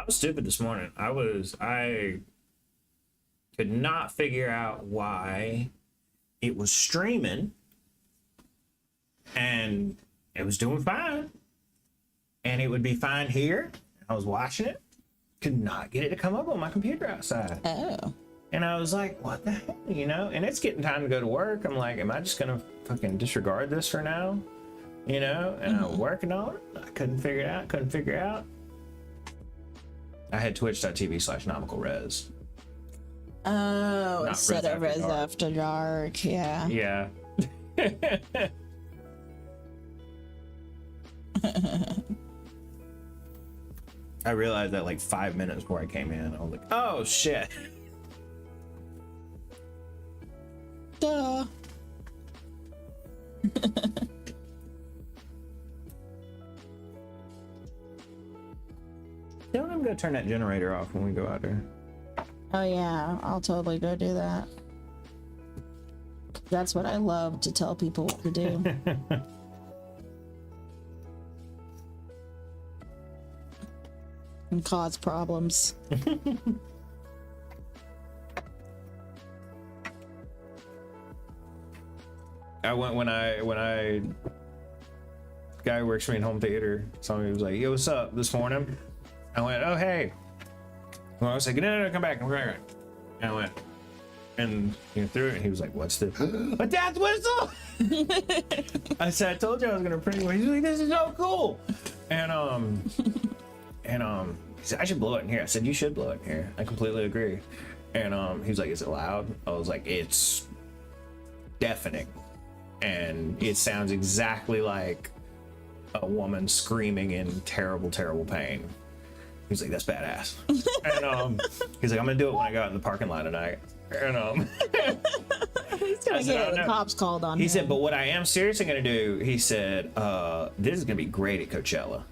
was stupid this morning. I could not figure out why it was streaming and it was doing fine. And it would be fine here. I was watching it. Could not get it to come up on my computer outside. Oh. And I was like, what the hell, you know? And it's getting time to go to work. I'm like, am I just gonna fucking disregard this for now? You know? And I'm working on it. I couldn't figure it out. I had twitch.tv/nomicalres. Oh, Not instead of Res Res After After Dark. Yeah. Yeah. I realized that like 5 minutes before I came in. I was like, oh shit. Duh. Don't even go turn that generator off when we go out there. Oh yeah, I'll totally go do that. That's what I love to tell people what to do. And cause problems. I went when I guy who works for me in home theater. Somebody was like, "Yo, what's up?" This morning, I went, "Oh hey." Well, I was like, "No, come back, come back." And I went, and threw it, and he was like, "What's this?" A death whistle. I said, "I told you I was gonna print one." He's like, "This is so cool," and he said, "I should blow it in here." I said, "You should blow it in here." I completely agree. And he was like, "Is it loud?" I was like, "It's deafening, and it sounds exactly like a woman screaming in terrible, terrible pain." He's like, "That's badass." And he's like, "I'm gonna do it when I go out in the parking lot tonight." And He's gonna get the cops called on him. He said, "But what I am seriously gonna do," he said, "this is gonna be great at Coachella."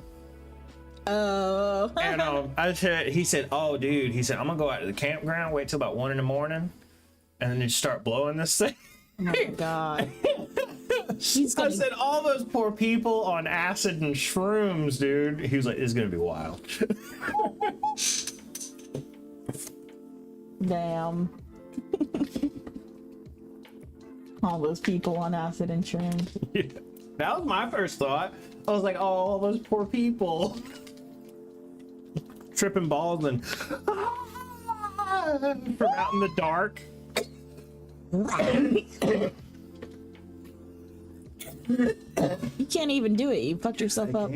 Oh. And he said, "Oh, dude," he said, "I'm gonna go out to the campground, wait till about 1 a.m, and then just start blowing this thing." Oh my god. I said, "All those poor people on acid and shrooms, dude." He was like, "It's gonna be wild." Damn. All those people on acid and shrooms. Yeah. That was my first thought. I was like, "Oh, all those poor people." Tripping balls and from out in the dark. You can't even do it. You fucked yourself up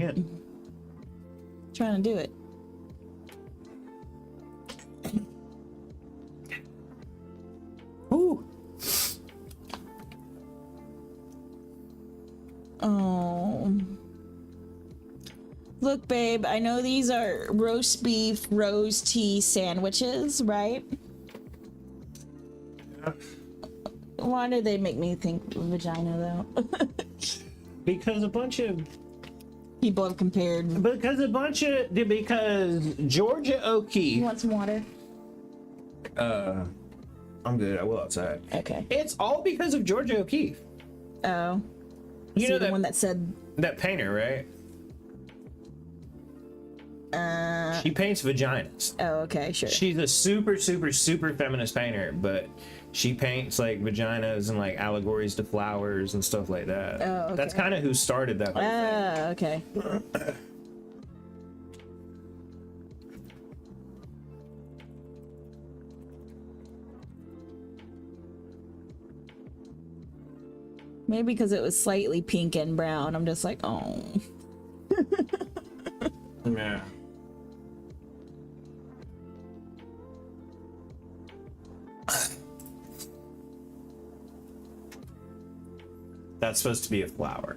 trying to do it. Ooh. Oh. Look, babe, I know these are roast beef rose tea sandwiches, right? Yeah. Why do they make me think vagina, though? Because a bunch of people have compared. because Georgia You O'Keeffe. want some water? I'm good. I will outside. Okay. It's all because of Georgia O'Keeffe. Oh. You know the that one that said that painter, right? She paints vaginas. Oh, okay, sure. She's a super, super, super feminist painter, but she paints like vaginas and like allegories to flowers and stuff like that. Oh, okay. That's kind of who started that whole thing. Okay. Maybe because it was slightly pink and brown. I'm just like, oh. Yeah. That's supposed to be a flower,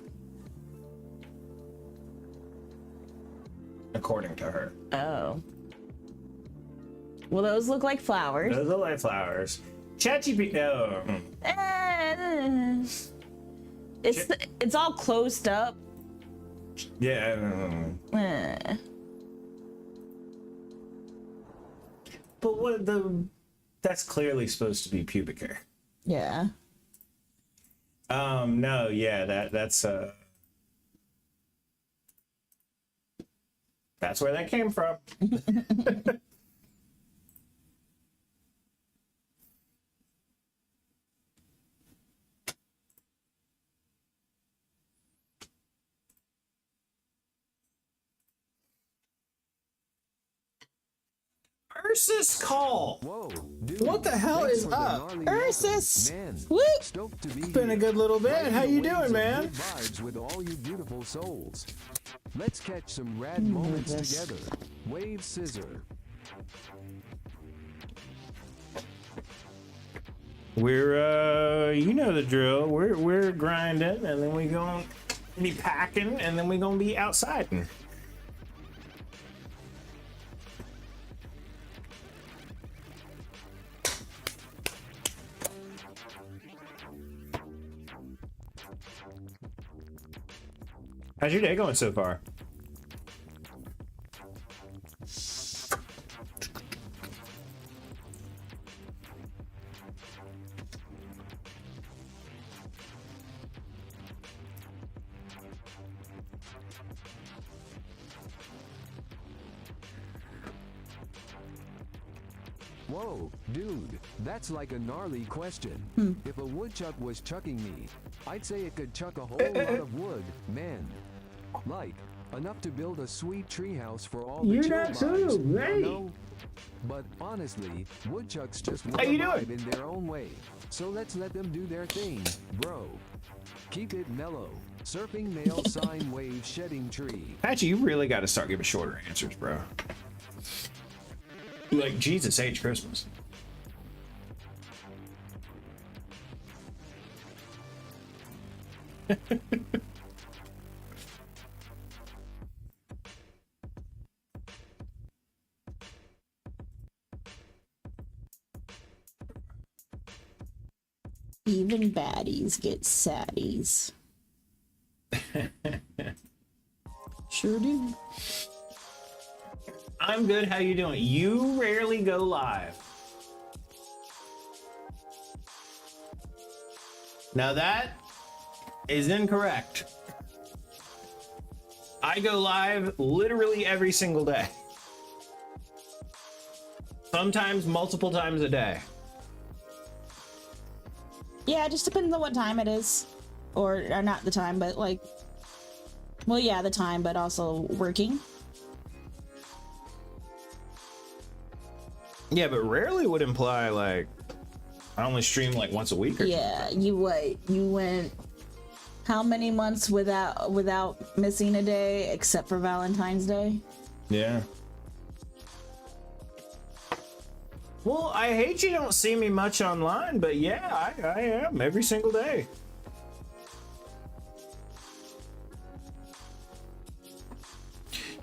according to her. Oh. Well, those look like flowers. Those look like flowers. ChatGPT. No. It's all closed up. Yeah. Eh. But what that's clearly supposed to be pubic hair. Yeah. No, yeah, that's That's where that came from. Ursus call. Whoa, dude, What the hell thanks is for the up? gnarly Ursus! welcome. Man, Whoop! stoked to be It's been a here. good little bit. Riding How the you waves doing, of man? good vibes with all you beautiful souls. Let's catch some rad moments this. together. Wave scissor. We're you know the drill. We're grinding, and then we gonna be packing, and then we gonna be outside. How's your day going so far? Whoa, dude, that's like a gnarly question. If a woodchuck was chucking me, I'd say it could chuck a whole lot of wood, man. Like, enough to build a sweet treehouse for all the You're chill not vibes, too, great. you know? But honestly, woodchucks just want How to you doing? vibe in their own way. So let's let them do their thing, bro. Keep it mellow. Surfing male sine wave shedding tree. Patchy, you really got to start giving shorter answers, bro. Like Jesus H. Christmas. Even baddies get saddies. Sure do. I'm good. How you doing? You rarely go live. Now that is incorrect. I go live literally every single day. Sometimes multiple times a day. Yeah, it just depends on what time it is. Or not the time, but like... Well, yeah, the time, but also working. Yeah, but rarely would imply like I only stream like once a week or Yeah, you went how many months without missing a day except for Valentine's Day? Yeah. Well, I hate you don't see me much online, but yeah, I am every single day.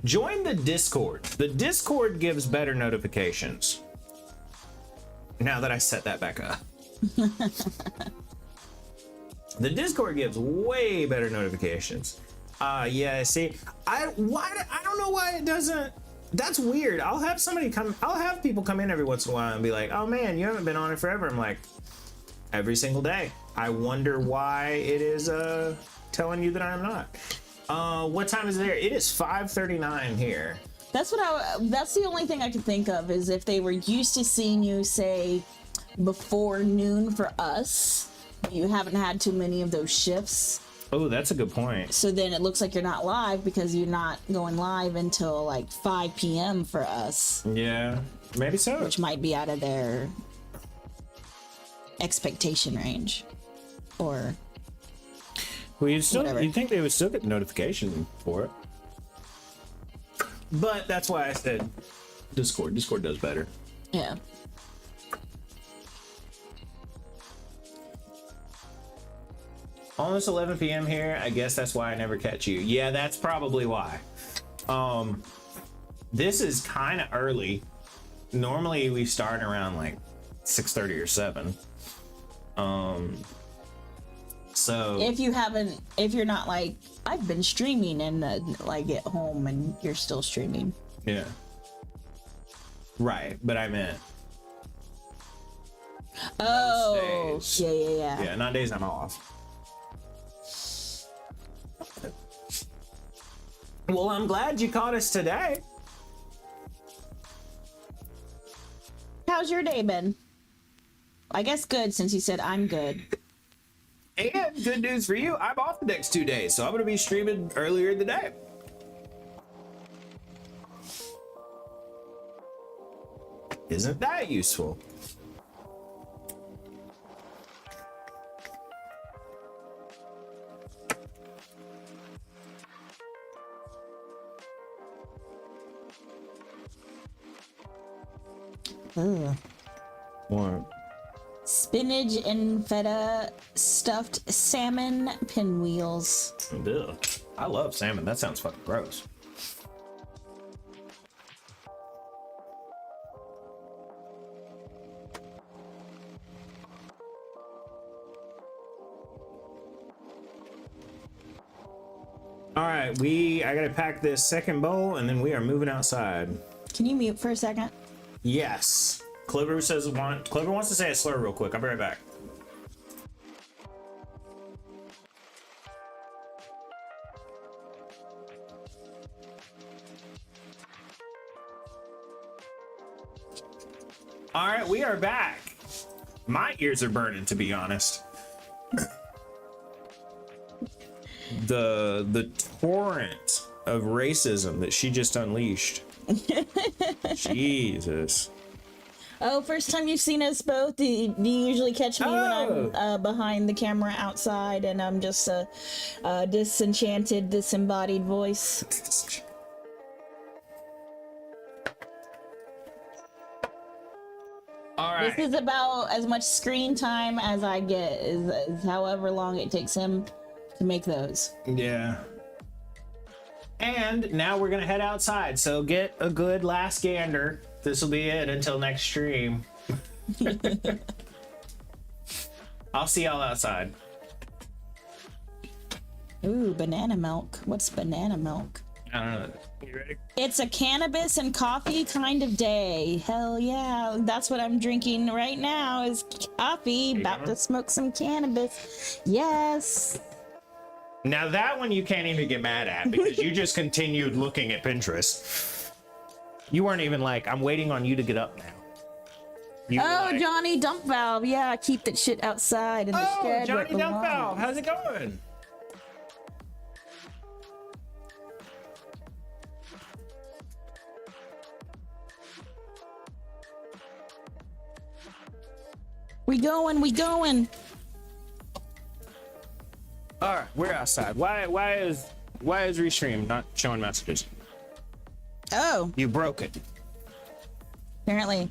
Join the Discord. The Discord gives better notifications. Now that I set that back up. The Discord gives way better notifications. Yeah, see, I don't know why it doesn't. That's weird. I'll have people come in every once in a while and be like, oh man, you haven't been on it forever. I'm like, every single day. I wonder why it is telling you that I'm not. What time is it there? It is 5:39 here. That's the only thing I could think of is if they were used to seeing you say before noon for us, you haven't had too many of those shifts. Oh, that's a good point. So then it looks like you're not live because you're not going live until like 5 p.m. for us, Yeah, maybe so. which might be out of their expectation range. Or Well, whatever. you'd think they would still get the notification for it. But that's why I said Discord. Discord does better. yeah. Almost 11 p.m. here. I guess that's why I never catch you. Yeah, that's probably why. This is kind of early. Normally we start around like 6:30 or 7. So If you're not like, I've been streaming and like at home and you're still streaming. yeah. Right, but I meant Oh, days. yeah. yeah, not days I'm off. Well, I'm glad you caught us today. how's your day been? I guess good, since you said I'm good. And good news for you, I'm off the next 2 days, so I'm going to be streaming earlier in the day. Isn't that useful? Ugh. What? Spinach and feta stuffed salmon pinwheels. Ugh. I love salmon. That sounds fucking gross. All right, I gotta pack this second bowl and then we are moving outside. Can you mute for a second? Yes. Clover wants to say a slur real quick. I'll be right back. All right, we are back. My ears are burning, to be honest. The torrent of racism that she just unleashed. Jesus. Oh, first time you've seen us both? Do you usually catch me when I'm behind the camera outside and I'm just a disenchanted, disembodied voice? All right. This is about as much screen time as I get, is however long it takes him to make those. Yeah. And now we're gonna head outside, so get a good last gander. This will be it until next stream. I'll see y'all outside. Ooh, banana milk. What's banana milk? I don't know. You ready? It's a cannabis and coffee kind of day. Hell yeah. That's what I'm drinking right now is coffee. About to smoke some cannabis. Yes. Now that one you can't even get mad at because you just continued looking at Pinterest. You weren't even like, I'm waiting on you to get up now. You were like, Johnny Dump Valve. Yeah, keep that shit outside in the shed. Johnny Dump Valve. How's it going? We going. All right, we're outside. Why is Restream not showing messages? Oh, You broke it. apparently.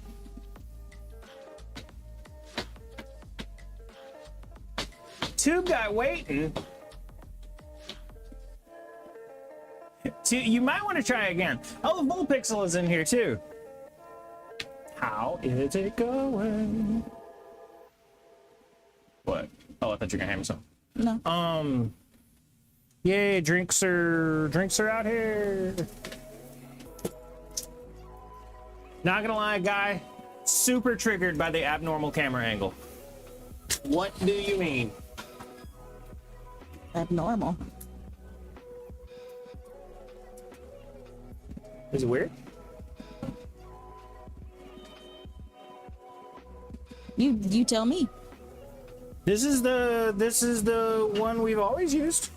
Tube guy waiting. You might want to try again. Oh, the Bull Pixel is in here too. How is it going? What? Oh, I thought you were gonna hand me something. No. Yay, drinks are out here. Not gonna lie, guy, super triggered by the abnormal camera angle. What do you mean? Abnormal. Is it weird? You tell me. This is the one we've always used.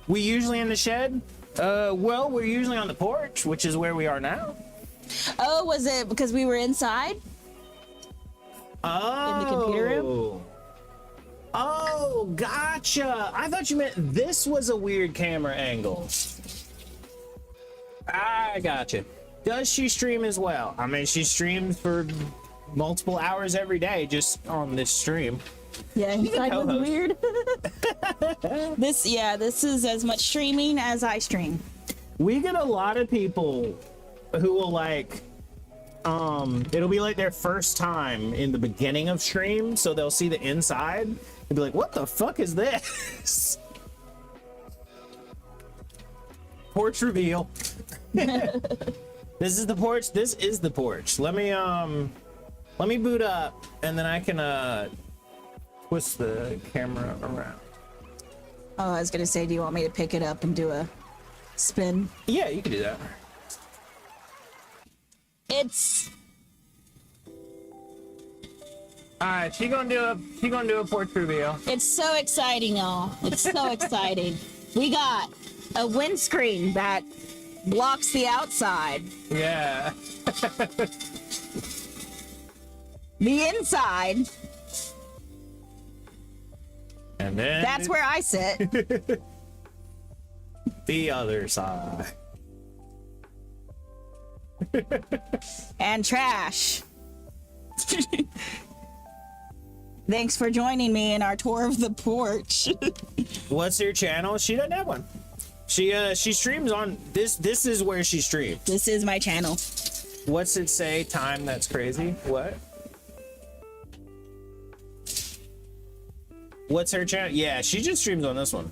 We usually in the shed. Well, we're usually on the porch, which is where we are now. Oh, was it because we were inside? Oh. In the computer room? Oh, gotcha. I thought you meant this was a weird camera angle. I gotcha. Does she stream as well? I mean, she streams for multiple hours every day just on this stream. Yeah, inside was weird. This is as much streaming as I stream. We get a lot of people who will like, it'll be like their first time in the beginning of stream, so they'll see the inside and be like, what the fuck is this? Porch reveal. This is the porch. This is the porch. Let me boot up and then I can twist the camera around. Oh, I was gonna say, do you want me to pick it up and do a spin? Yeah, you can do that. It's All right, she gonna do a porch reveal. It's so exciting, y'all. It's so exciting. We got a windscreen that blocks the outside. Yeah. The inside. And then That's where I sit. the other side. And trash. Thanks for joining me in our tour of the porch. What's your channel? She doesn't have one. She streams on this. This is where she streams. This is my channel. What's it say? Time that's crazy. What? What's her channel? Yeah, she just streams on this one.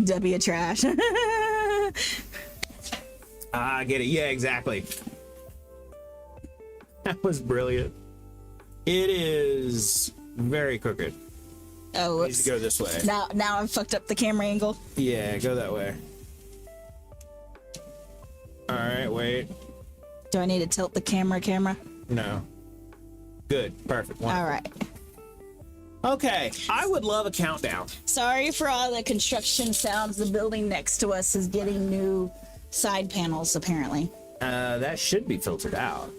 W trash. I get it. Yeah, exactly. That was brilliant. It is very crooked. Oh, Needs to go this way. Now I've fucked up the camera angle. Yeah, go that way. All right, wait. Do I need to tilt the camera? No. Good. Perfect. All right. Okay. I would love a countdown. Sorry for all the construction sounds. The building next to us is getting new side panels, apparently. That should be filtered out.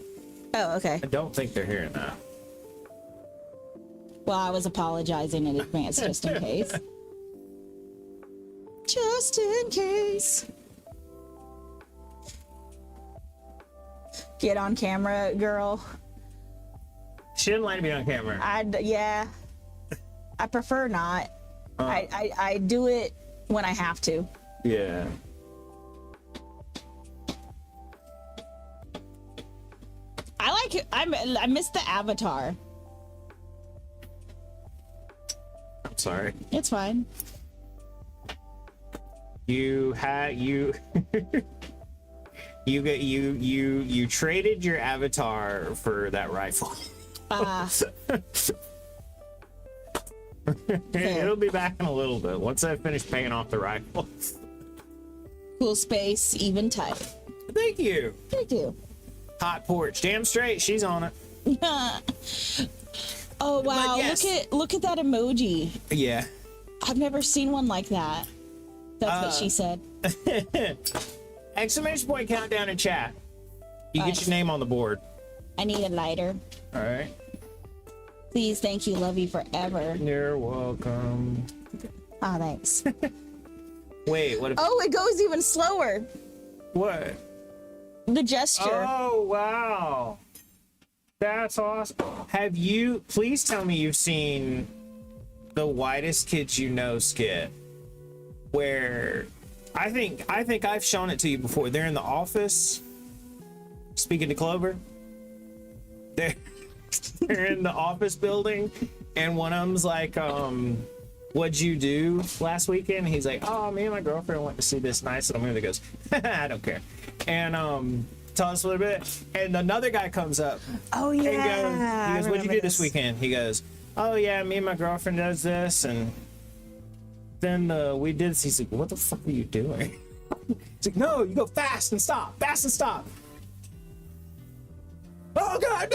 Oh, okay. I don't think they're hearing that. Well, I was apologizing in advance just in case. Just in case. Get on camera, girl. She didn't like to be on camera. Yeah. I prefer not. I do it when I have to. Yeah. I like it. I miss the avatar. I'm sorry. It's fine. You you traded your avatar for that rifle. It'll be back in a little bit once I finish paying off the rifle. Cool space, even type. Thank you. Thank you. Hot porch, damn straight. She's on it. Oh wow! Yes. Look at that emoji. Yeah. I've never seen one like that. That's what she said. Exclamation point countdown in chat. You get your name on the board. I need a lighter. All right. Please, thank you, love you forever. You're welcome. Oh, thanks. Wait, what if... Oh, it goes even slower. What? The gesture. Oh, wow. That's awesome. Have you... Please tell me you've seen the Whitest Kids You Know skit where... I think I've shown it to you before. They're in the office speaking to Clover. They're in the office building, and one of them's like, what'd you do last weekend? He's like, oh, me and my girlfriend went to see this nice little movie. He goes, I don't care. And tell us a little bit. And another guy comes up. Oh, yeah. And he goes, what'd you do this weekend? He goes, oh, yeah, me and my girlfriend does this. And then we did this. He's like, what the fuck are you doing? He's like, no, you go fast and stop. Fast and stop. Oh God,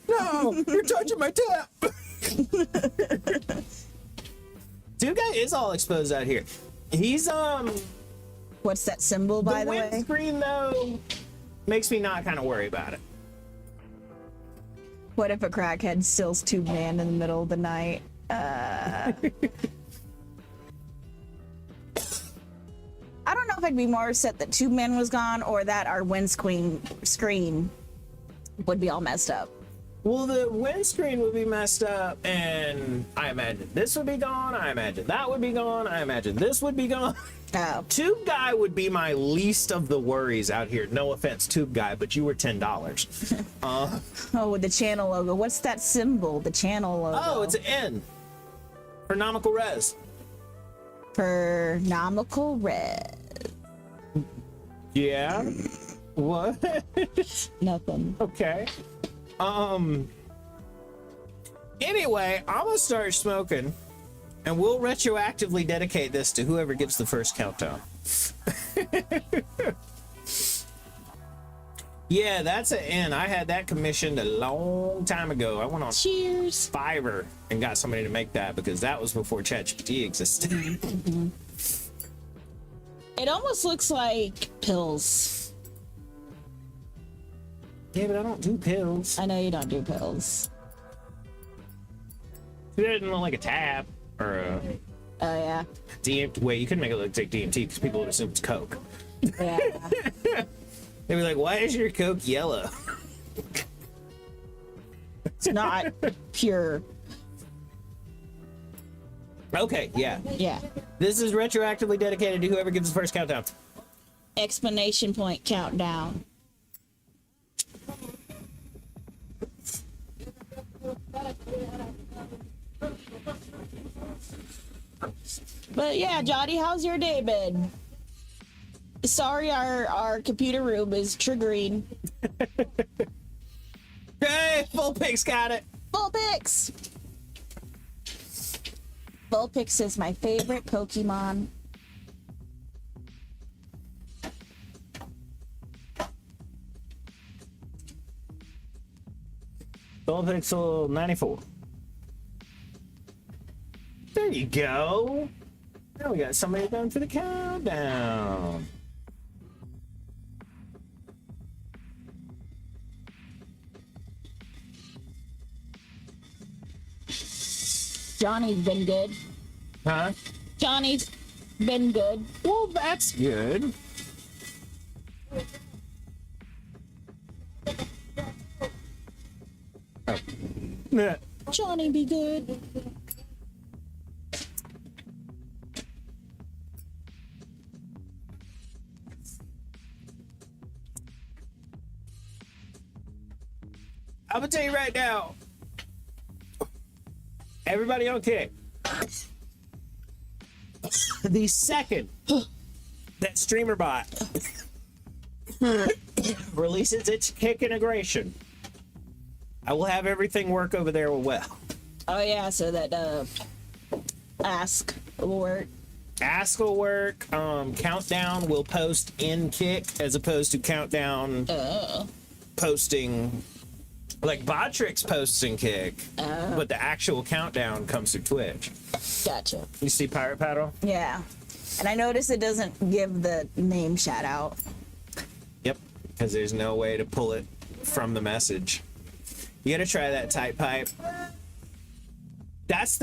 no, you're touching my tip. Dude guy is all exposed out here. He's What's that symbol, by the way? The windscreen though makes me not kind of worry about it. What if a crackhead steals Tube Man in the middle of the night? I don't know if I'd be more upset that Tube Man was gone or that our windscreen would be all messed up. Well, the windscreen would be messed up, and I imagine this would be gone. I imagine that would be gone. I imagine this would be gone. Oh. Tube Guy would be my least of the worries out here. No offense, Tube Guy, but you were $10. Oh, with the channel logo. What's that symbol? The channel logo. Oh, it's an N. For nomical res. For nomical res. Yeah. What? Nothing. Okay. Anyway, I'm gonna start smoking, and we'll retroactively dedicate this to whoever gets the first countdown. Yeah, that's an inn. I had that commissioned a long time ago. I went on Cheers. Fiverr and got somebody to make that because that was before ChatGPT existed. It almost looks like pills. Yeah, but I don't do pills. I know you don't do pills. It doesn't look like a tab or a Oh yeah. DMT. Wait, you couldn't make it look like DMT because people would assume it's Coke. Yeah. They'd be like, "Why is your Coke yellow?" It's not pure. Okay, yeah. Yeah. This is retroactively dedicated to whoever gives the first countdown. Explanation point countdown. But yeah, Johnny, how's your day been? Sorry, our computer room is triggering. Hey, Full Pig's got it. Vulpix! Vulpix is my favorite Pokemon. Full Pixel 94. There you go. Now we got somebody going for the countdown. Johnny's been good. Huh? Johnny's been good. Well, that's good. Oh. Yeah. Johnny be good. I'm gonna tell you right now. Everybody on kick. The second that StreamerBot releases its kick integration, I will have everything work over there well. Oh yeah, so that ask will work. Ask will work. Countdown will post in kick as opposed to countdown posting. Like Botrix posts in kick, but the actual countdown comes through Twitch. Gotcha. You see Pirate Paddle? Yeah. And I noticed it doesn't give the name shout out. Yep, because there's no way to pull it from the message. You gotta try that type pipe. That's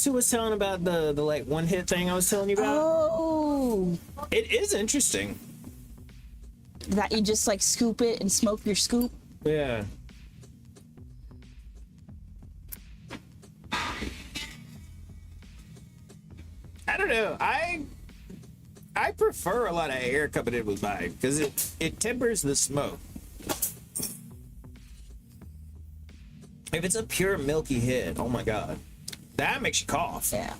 who was telling about the like one hit thing I was telling you about. Oh. It is interesting. That you just like scoop it and smoke your scoop. Yeah. I don't know. I prefer a lot of air coming in with mine because it tempers the smoke. If it's a pure milky hit, oh my god, that makes you cough. Yeah.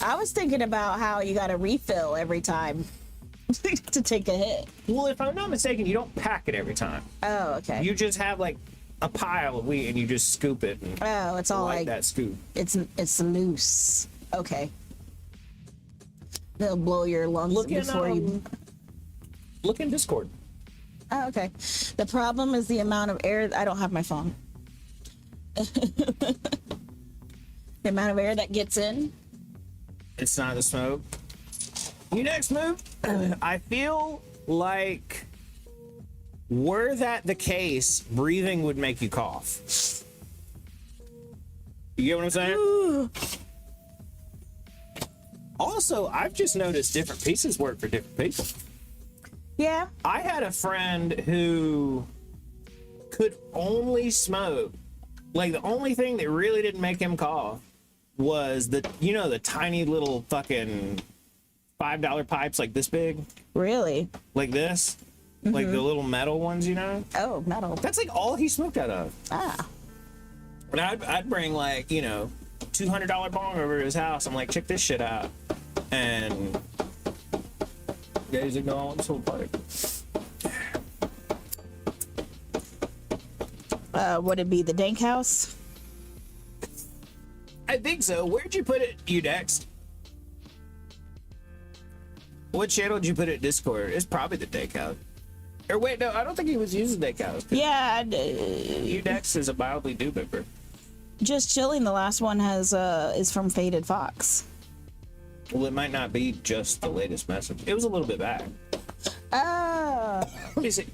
I was thinking about how you got to refill every time to take a hit. Well, if I'm not mistaken, you don't pack it every time. Oh, okay. You just have like a pile of wheat and you just scoop it. And Oh, it's all light like that scoop. it's loose. Okay. They'll blow your lungs before you. Look in Discord. Oh, okay. The problem is the amount of air. I don't have my phone. The amount of air that gets in. It's not the smoke. You next move. I feel like were that the case, breathing would make you cough. You get what I'm saying? Also, I've just noticed different pieces work for different people. Yeah. I had a friend who could only smoke. Like the only thing that really didn't make him cough was the tiny little fucking $5 pipes like this big, Really? like this, like the little metal ones, you know. Oh, metal. That's like all he smoked out of. Ah. And I'd bring like $200 bong over to his house. I'm like, check this shit out, and guys are going this whole pipe. Would it be the dank house? I think so. Where'd you put it, Udex? What channel did you put it? Discord. It's probably the takeout. Or wait, no, I don't think he was using decals. Yeah, Udex is a mildly new member. just chilling. The last one has is from Faded Fox. Well, it might not be just the latest message. It was a little bit back. Let me see.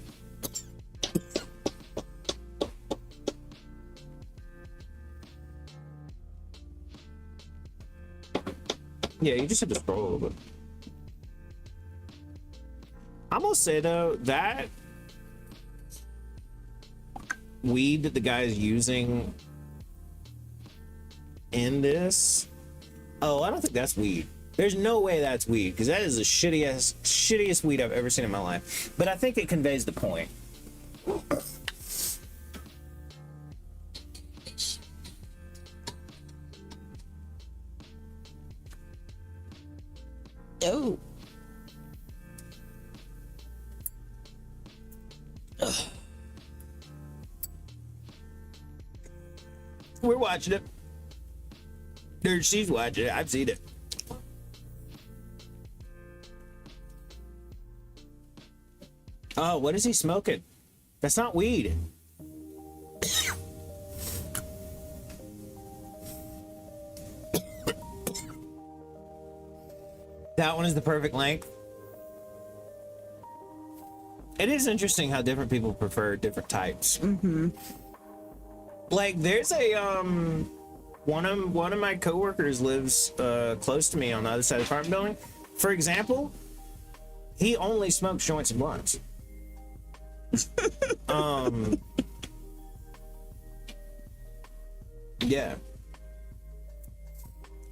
Yeah, you just have to scroll a little bit. I'm gonna say though, that weed that the guy is using in this, oh, I don't think that's weed. There's no way that's weed, because that is the shittiest weed I've ever seen in my life. But I think it conveys the point. Oh. We're watching it. She's watching it. I've seen it. Oh, what is he smoking? That's not weed. That one is the perfect length. It is interesting how different people prefer different types. Mm-hmm. Like, there's a one of my coworkers lives close to me on the other side of the apartment building. For example, he only smokes joints and blunts. Yeah.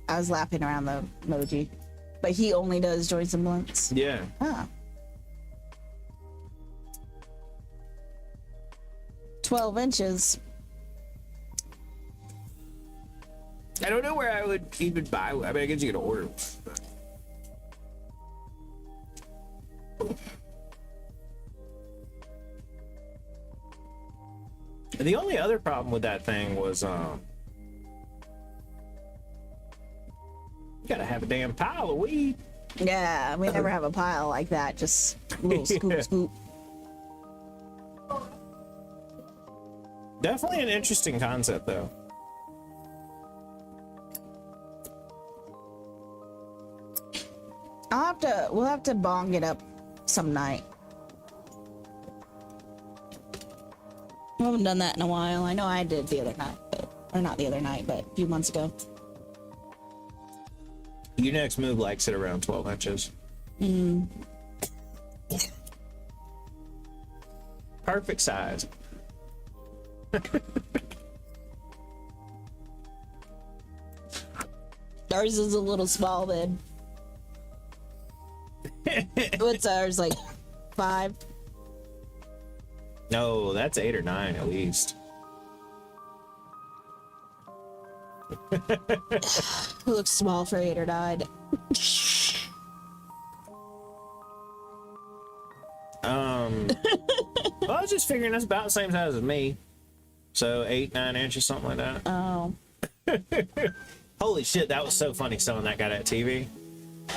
I was laughing around the emoji, but he only does joints and blunts. Yeah. Huh. 12 inches. I don't know where I would even buy. I mean, I guess you could order. The only other problem with that thing was, you gotta have a damn pile of weed. Yeah, we never have a pile like that. Just a little scoop, Yeah. scoop. Definitely an interesting concept, though. We'll have to bong it up some night. I haven't done that in a while. I know I did the other night, or not the other night, but a few months ago. Your next move likes it around 12 inches. Perfect size. Ours is a little small then. What's ours, like 5? No, that's 8 or 9 at least. It looks small for 8 or 9. Well, I was just figuring that's about the same size as me. So 8, 9 inches, something like that. Oh. Holy shit, that was so funny selling that guy that TV.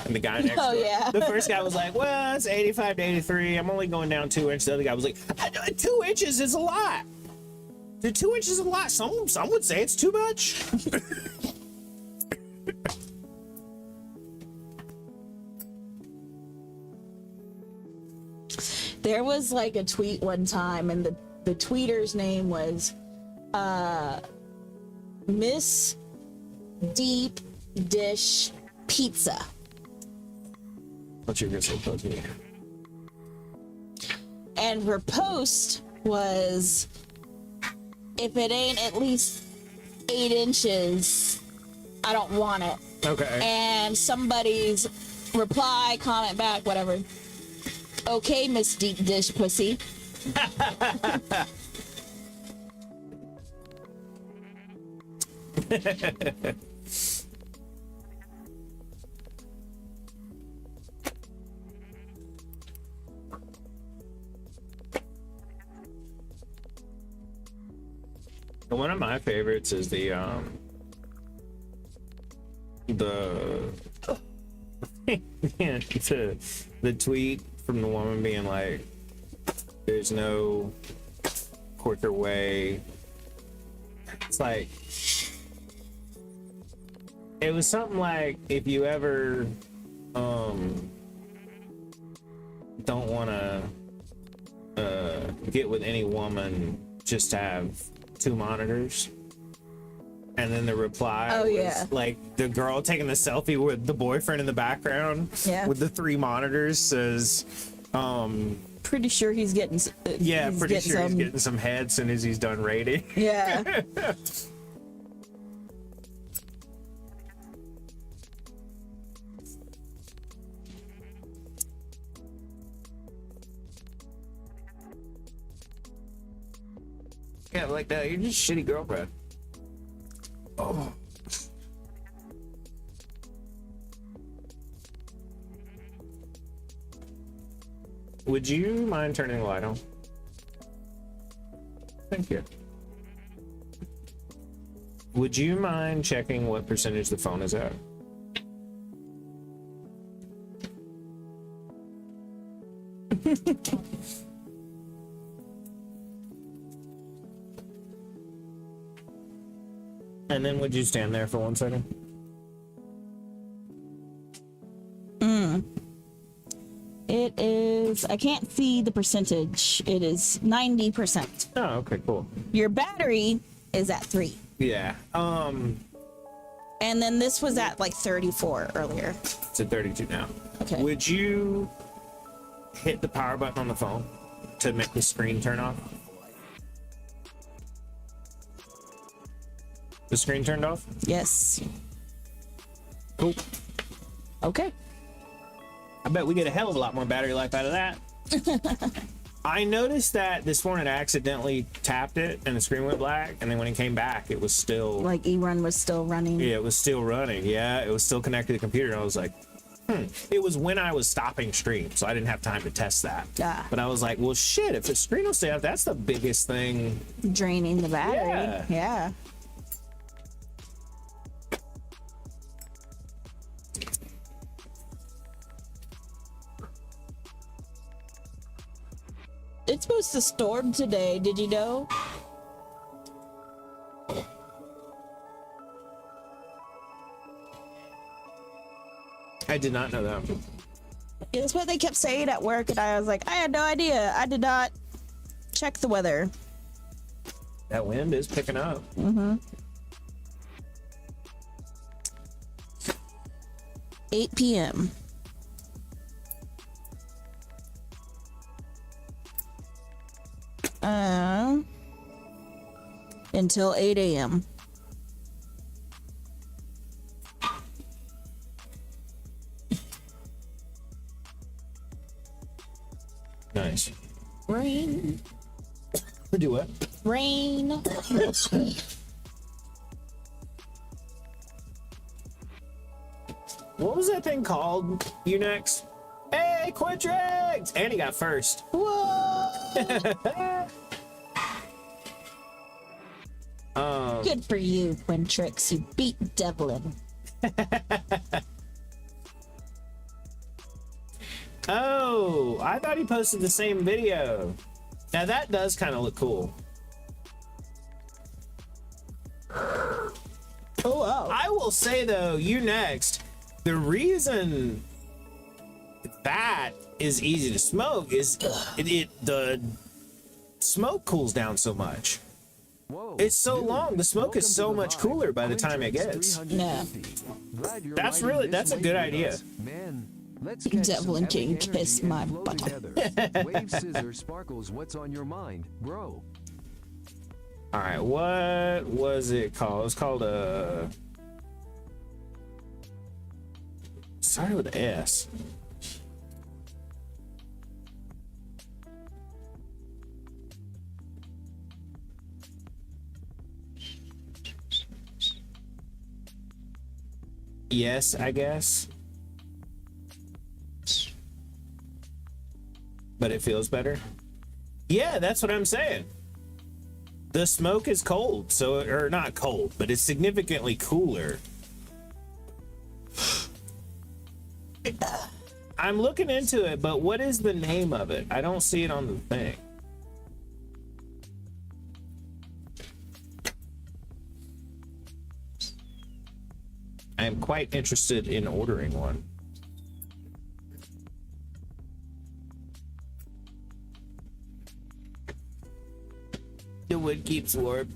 And the guy next Oh, door. yeah. The first guy was like, well, it's 85 to 83. I'm only going down 2 inches. The other guy was like, 2 inches is a lot. Dude, 2 inches is a lot. Some would say it's too much. There was like a tweet one time, and the tweeter's name was Miss Deep Dish Pizza. What's your good supposed to be? And her post was, if it ain't at least 8 inches, I don't want it. Okay. And somebody's reply, comment back, whatever. Okay, Miss Deep Dish Pussy. One of my favorites is the the tweet from the woman being like, There's no quicker way. It's like, it was something like, if you ever don't want to get with any woman, just have 2 monitors. And then the reply was like the girl taking the selfie with the boyfriend in the background with the 3 monitors says, pretty sure he's getting he's getting some head as soon as he's done rating. Yeah. Yeah, like that. You're just a shitty girlfriend. Oh. Would you mind turning the light on? Thank you. Would you mind checking what percentage the phone is at? And then would you stand there for 1 second? It is, I can't see the percentage. It is 90%. Oh, okay, cool. Your battery is at 3. Yeah. And then this was at like 34 earlier. It's at 32 now. Okay. Would you hit the power button on the phone to make the screen turn off? The screen turned off? Yes. Cool. Okay. I bet we get a hell of a lot more battery life out of that. I noticed that this morning I accidentally tapped it and the screen went black, and then when it came back, it was still... Like eRun was still running. Yeah, it was still running. Yeah, it was still connected to the computer, and I was like, It was when I was stopping stream, so I didn't have time to test that. But I was like, well, shit, if the screen will stay up, that's the biggest thing. Draining the battery. Yeah. It's supposed to storm today, did you know? I did not know that. Yeah, that's what they kept saying at work, and I was like, I had no idea. I did not check the weather. That wind is picking up. 8 p.m. Until 8 a.m. Nice. Rain. Do what? Rain. What was that thing called? You next? Hey, Quintrix! And he got first. Whoa! Good for you, Quintrix. You beat Devlin. Oh, I thought he posted the same video. Now that does kind of look cool. Oh, wow. I will say though, you next. The reason that is easy to smoke is the smoke cools down so much. Whoa, It's so dude, long. The smoke is welcome so to the much vibe. cooler by the time it Quintrix gets. 350. Yeah. Glad you're That's riding really- this that's a wave good with idea. us. Man, let's catch Devlin some can epic kiss energy my and flow butt. together. Wave, scissor, sparkles. What's on your mind, bro? All right, what was it called? It was called started with an S. Yes, I guess. But it feels better. Yeah, that's what I'm saying. The smoke is cold, so, or not cold, but it's significantly cooler. I'm looking into it, but what is the name of it? I don't see it on the thing. quite interested in ordering one. The wood keeps warm.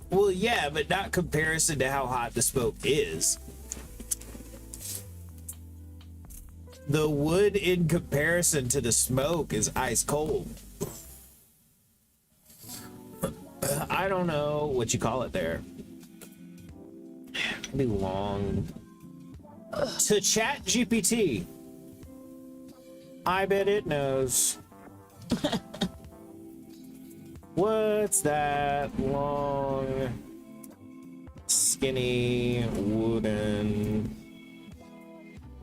Well, yeah, but not comparison to how hot the smoke is. The wood in comparison to the smoke is ice cold. I don't know what you call it there. It'll be long. To Chat GPT. I bet it knows. What's that long, skinny wooden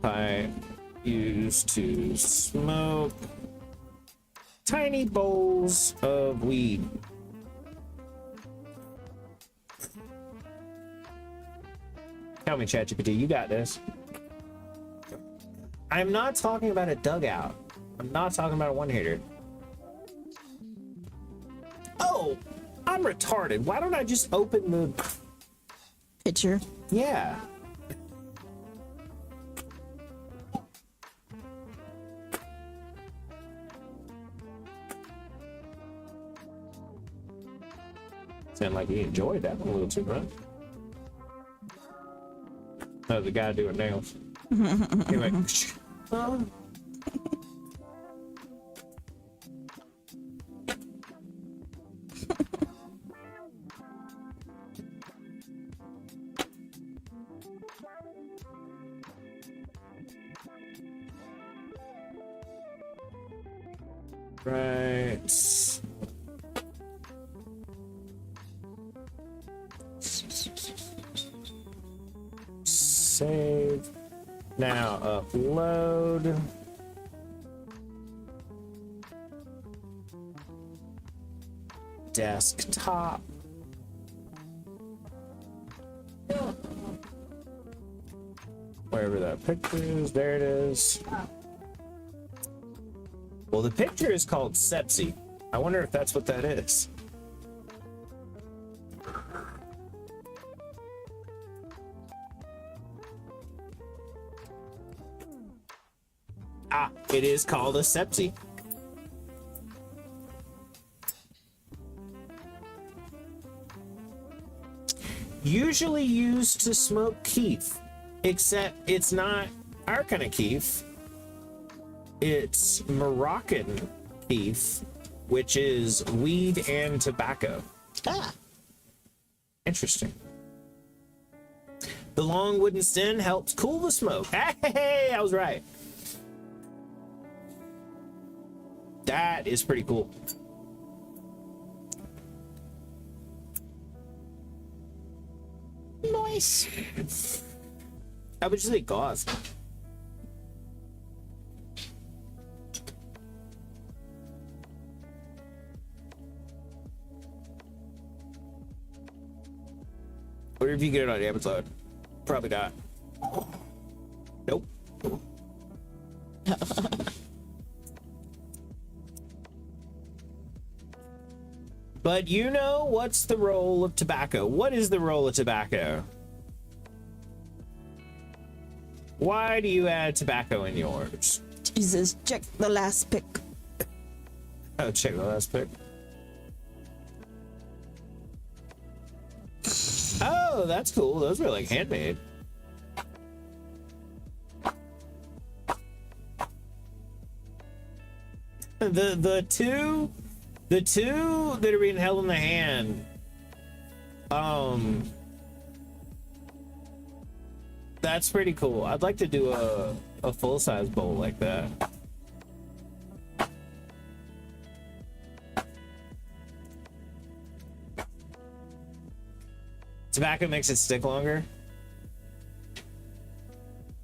pipe used to smoke tiny bowls of weed? Tell me, ChatGPT, you got this. I'm not talking about a dugout. I'm not talking about a one-hitter. Oh, I'm retarded. Why don't I just open the Picture. Yeah. Sound like he enjoyed that one a little too much. Oh, the guy doing nails. He went, oh. Right. Save. Now upload. Desktop. Wherever that picture is, there it is. Well, the picture is called Sepsi. I wonder if that's what that is. Ah, it is called a Sepsi. Usually used to smoke keef, except it's not our kind of keef. It's Moroccan keef, which is weed and tobacco. Ah. Interesting. The long wooden stem helps cool the smoke. Hey, I was right. That is pretty cool. Nice. How much does it cost? What if you get it on Amazon? Probably not. Nope. But you know, what's the role of tobacco? What is the role of tobacco? Why do you add tobacco in yours? Jesus, check the last pic. Oh, check the last pic. Oh, that's cool. Those were like handmade. The two that are being held in the hand. That's pretty cool. I'd like to do a full-size bowl like that. Tobacco makes it stick longer.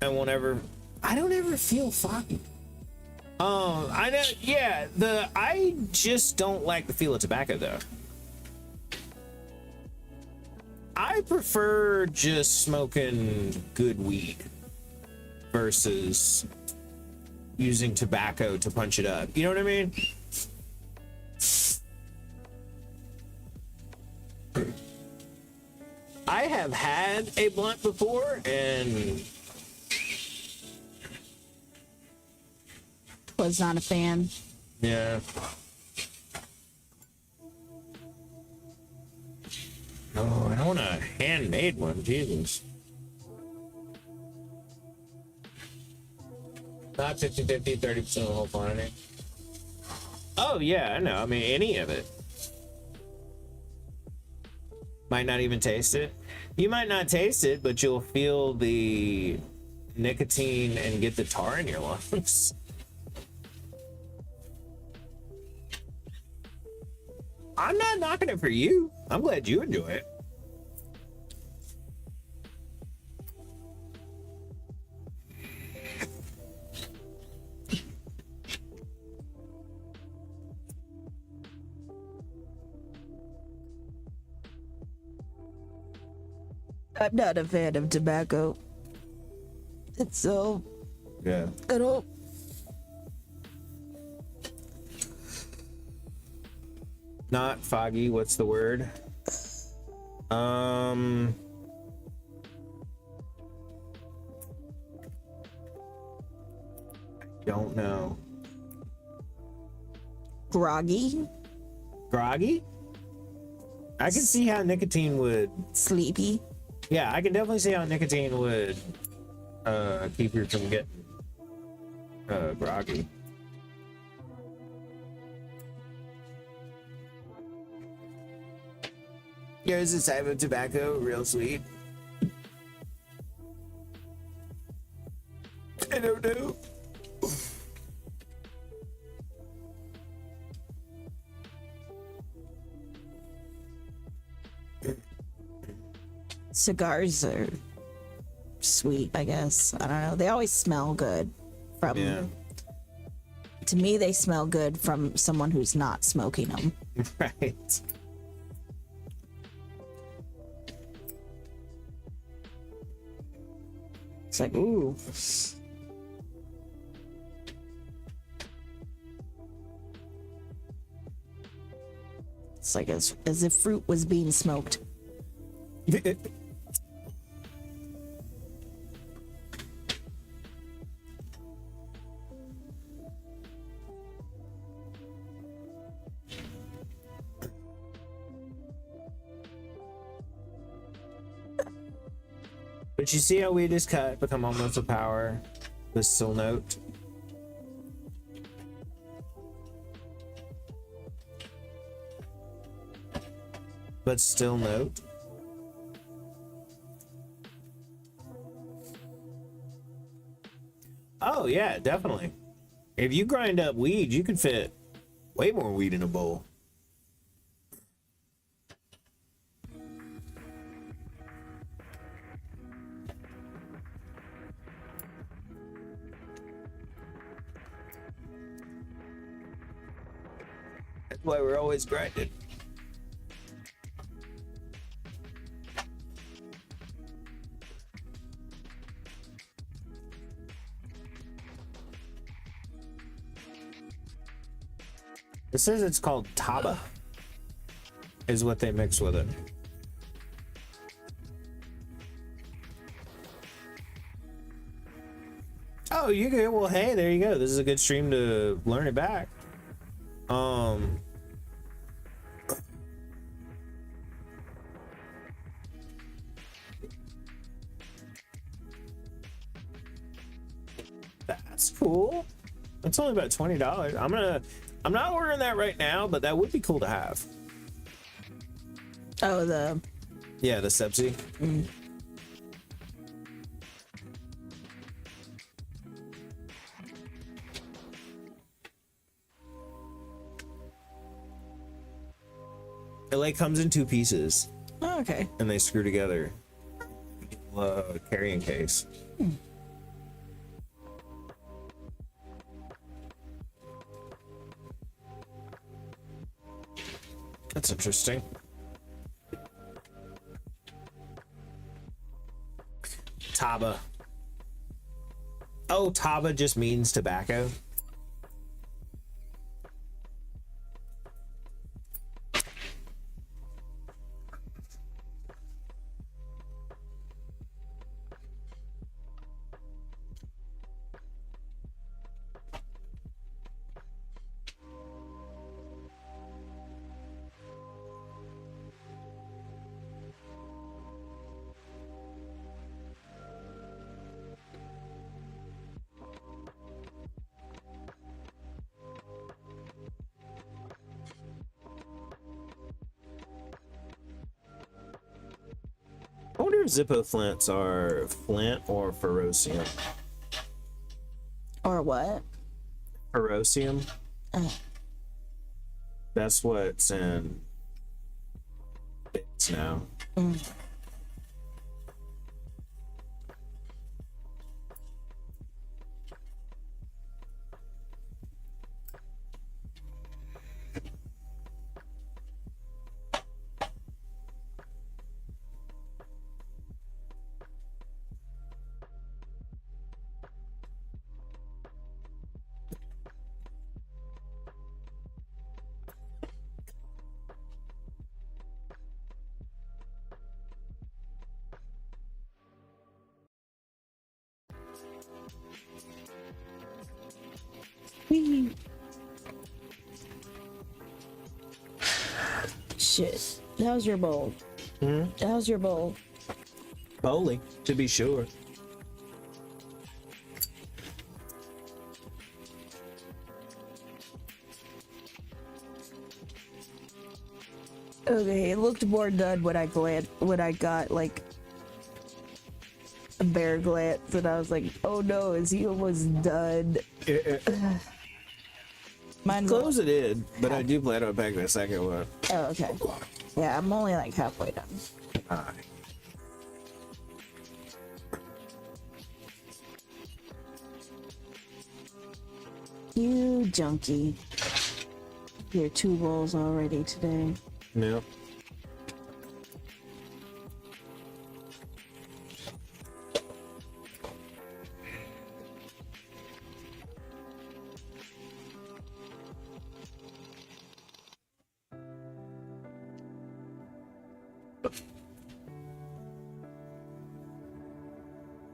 And I don't ever feel foggy. I know, yeah, I just don't like the feel of tobacco though. I prefer just smoking good weed versus using tobacco to punch it up. You know what I mean? I have had a blunt before, and Was not a fan. yeah. Oh, I don't want a handmade one. Jesus. Not 50-50, 30% of the whole quantity. Oh, yeah, I know. I mean, any of it. Might not even taste it. You might not taste it, but you'll feel the nicotine and get the tar in your lungs. I'm not knocking it for you. I'm glad you enjoy it. I'm not a fan of tobacco. It's so. Yeah. I don't. Not foggy. What's the word? Don't know. Groggy. Groggy? I can see how nicotine would. Sleepy. Yeah, I can definitely see how nicotine would keep you from getting groggy. Here's a type of tobacco, real sweet. I don't know. Cigars are sweet, I guess. I don't know. They always smell good. Yeah. To me, they smell good from someone who's not smoking them. Right. It's like, ooh. It's like as if fruit was being smoked. But you see how we just cut, become almost a power, the still note. But still note. Oh yeah, definitely. If you grind up weed, you can fit way more weed in a bowl. That's why we're always grinding. It says it's called Taba, is what they mix with it. Oh, you good? Well, hey, there you go. This is a good stream to learn it back. That's cool. It's only about $20. I'm not ordering that right now, but that would be cool to have. Oh, the Yeah, the Sepsi. It like comes in two pieces oh, okay. and they screw together. Carrying case. That's interesting. Taba. Oh, Taba just means tobacco. I wonder if Zippo flints are flint or ferrocium. Or what? Ferrocium. Oh. That's what's in bits now. Shit. How's your bowl? How's your bowl? Bowling, to be sure. Okay, it looked more done when I got like a bear glance, and I was like, oh no, is he almost done? Mine Close it in, but I do plan on packing the second one. Oh, okay. Yeah, I'm only like halfway done. Alright. You junkie. You're 2 bowls already today. Yep.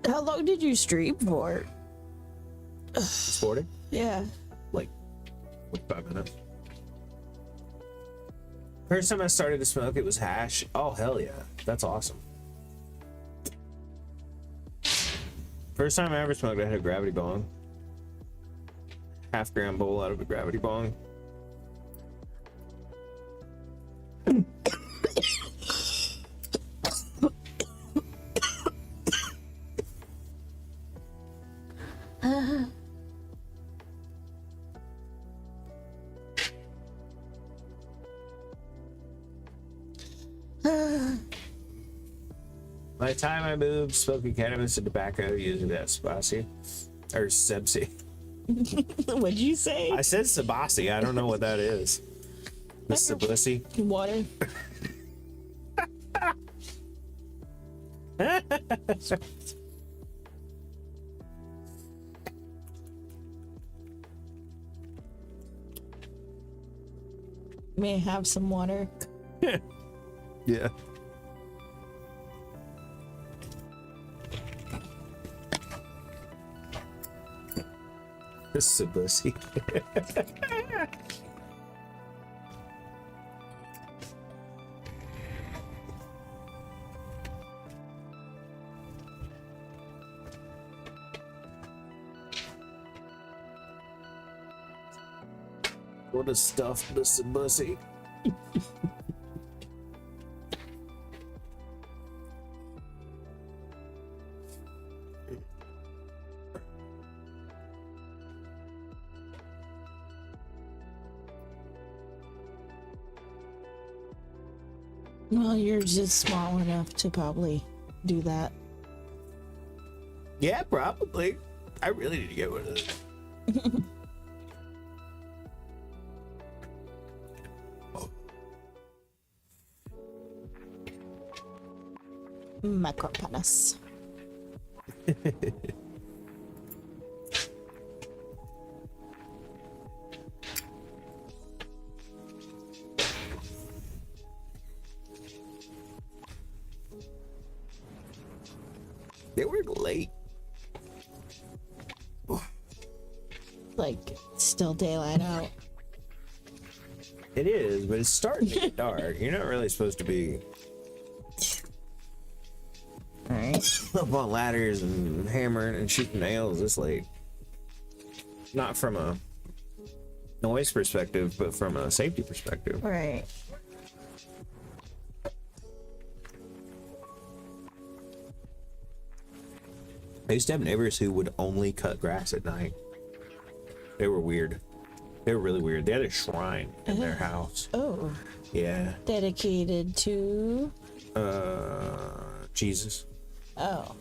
How long did you stream for? 40? Yeah. Like 5 minutes. First time I started to smoke, it was hash. Oh, hell yeah. That's awesome. First time I ever smoked, I had a gravity bong. Half-gram bowl out of a gravity bong. By the time I moved smoking cannabis and tobacco, using that Sabasi or Sebsi. What'd you say? I said Sabasi. I don't know what that is. The Sabasi. Water. May I have some water? Yeah. This is a pussy. What a stuffed this pussy. Well, you're just small enough to probably do that. Yeah, probably. I really need to get one of those. Micro penis. They were late. Like, still daylight out. It is, but it's starting to get dark. You're not really supposed to be up on ladders and hammering and shooting nails this late. Not from a noise perspective, but from a safety perspective. Right. I used to have neighbors who would only cut grass at night. They were weird. They were really weird. They had a shrine in their house. Oh. Yeah. Dedicated to. Jesus. Oh.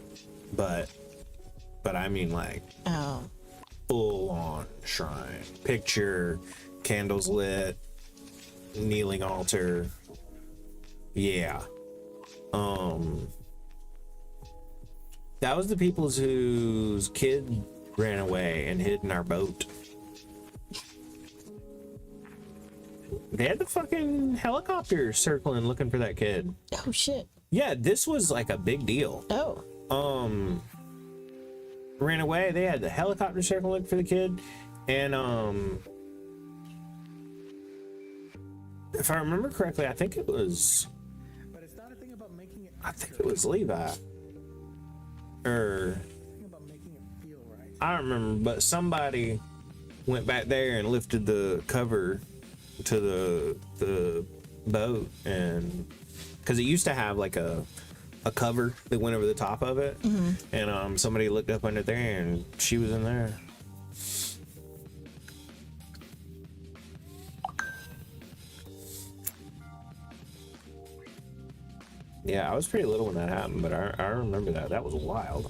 But I mean like Oh. full on shrine. Picture, candles lit, kneeling altar. Yeah. That was the people whose kid ran away and hid in our boat. They had the fucking helicopter circling looking for that kid. Oh shit. Yeah, this was like a big deal. Oh. Ran away. They had the helicopter circle looking for the kid, and if I remember correctly, I think it was. But it's not a thing about making it. I think it was Levi. Or Thing about making it feel right. I don't remember, but somebody went back there and lifted the cover to the boat, and because it used to have like a cover that went over the top of it, and somebody looked up under there and she was in there. Yeah, I was pretty little when that happened, but I remember that. That was wild.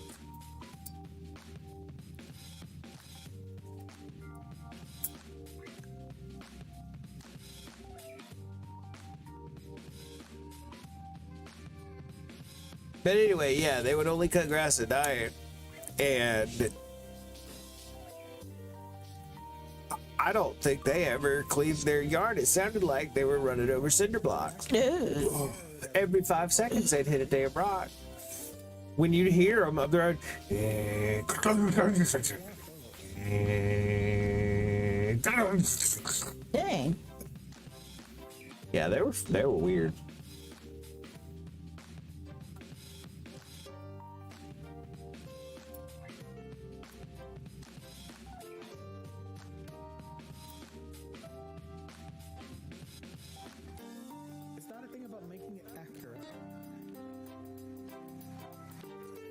But anyway, yeah, they would only cut grass at night, and I don't think they ever cleaned their yard. It sounded like they were running over cinder blocks. Ew. Every 5 seconds, they'd hit a damn rock. When you'd hear them up the road, Dang. yeah, they were weird. It's not a thing about making it accurate. It's a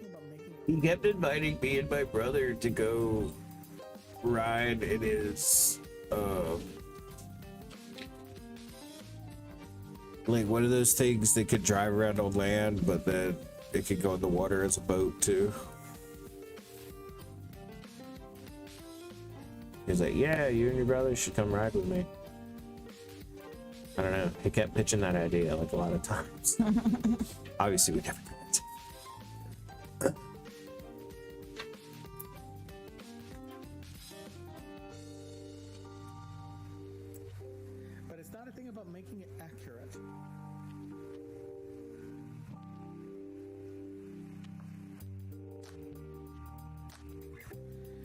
thing about making it. He kept inviting me and my brother to go ride in his like one of those things that could drive around on land, but then it could go in the water as a boat too. He's like, yeah, you and your brother should come ride with me. I don't know. He kept pitching that idea like a lot of times. Obviously, we never did it. But it's not a thing about making it accurate.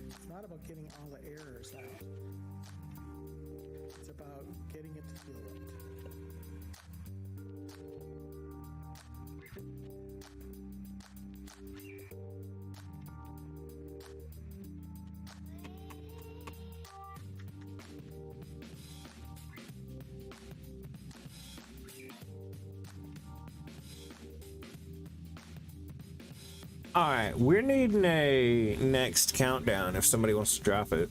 It's not about getting all the errors out. It's about getting it to feel right. All right, we're needing a next countdown if somebody wants to drop it.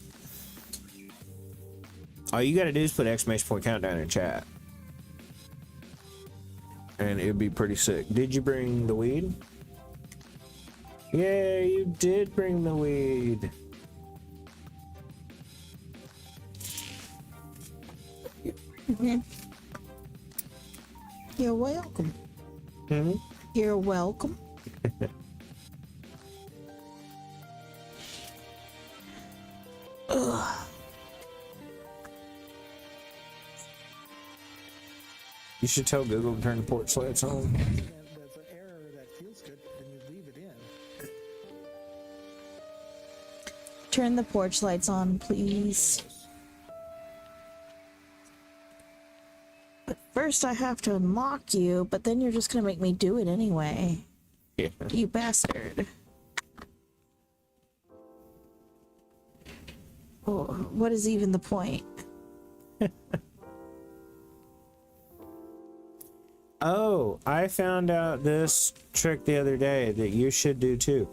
All you gotta do is put !countdown in chat. And it'd be pretty sick. Did you bring the weed? Yeah, you did bring the weed. You're welcome. Mm-hmm. You're welcome. Ugh. You should tell Google to turn the porch lights on. And there's an error that feels good, then you leave it in. Turn the porch lights on, please. But first I have to unlock you, but then you're just gonna make me do it anyway. Yeah. You bastard. Oh, what is even the point? Oh, I found out this trick the other day that you should do too.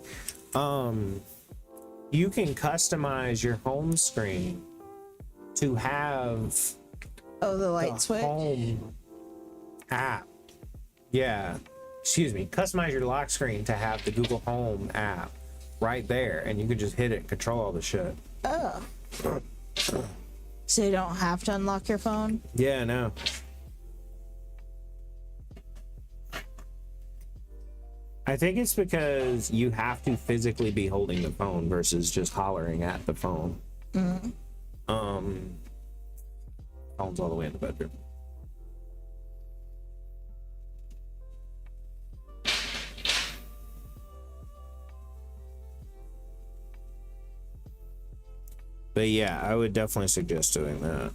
you can customize your home screen to have Oh, the light the switch. home app. Yeah. Excuse me. Customize your lock screen to have the Google Home app right there, and you can just hit it and control all the shit. Oh. So you don't have to unlock your phone? Yeah, no. I think it's because you have to physically be holding the phone versus just hollering at the phone. Phone's all the way in the bedroom. But yeah, I would definitely suggest doing that.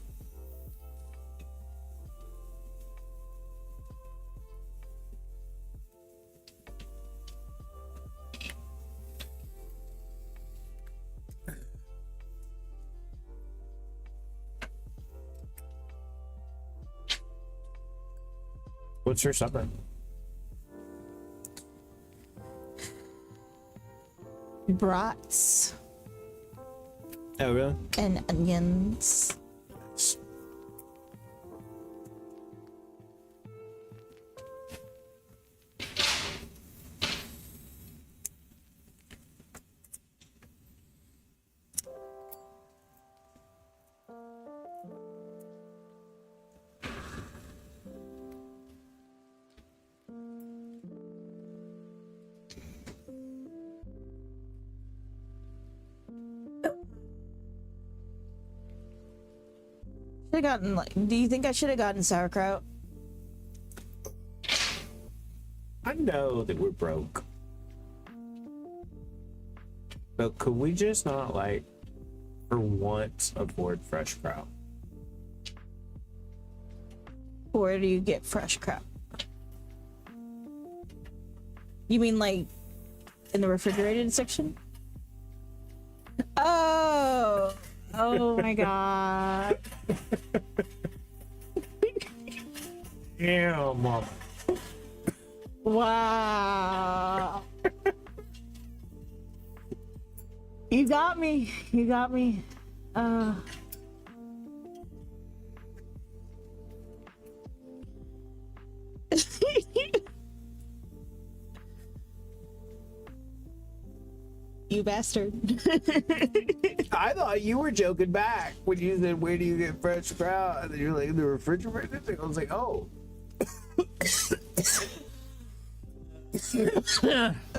What's your supper? Brats Oh, really? and onions. Should have gotten like. Do you think I should have gotten sauerkraut? I know that we're broke. But could we just not, like, for once, afford fresh kraut? Where do you get fresh kraut? You mean like in the refrigerated section? Oh. Oh my god. Yeah, mama. Wow. You got me. You got me. You bastard. I thought you were joking back when you said, "Where do you get fresh kraut?" And then you're like, "In the refrigerator." I was like, "Oh."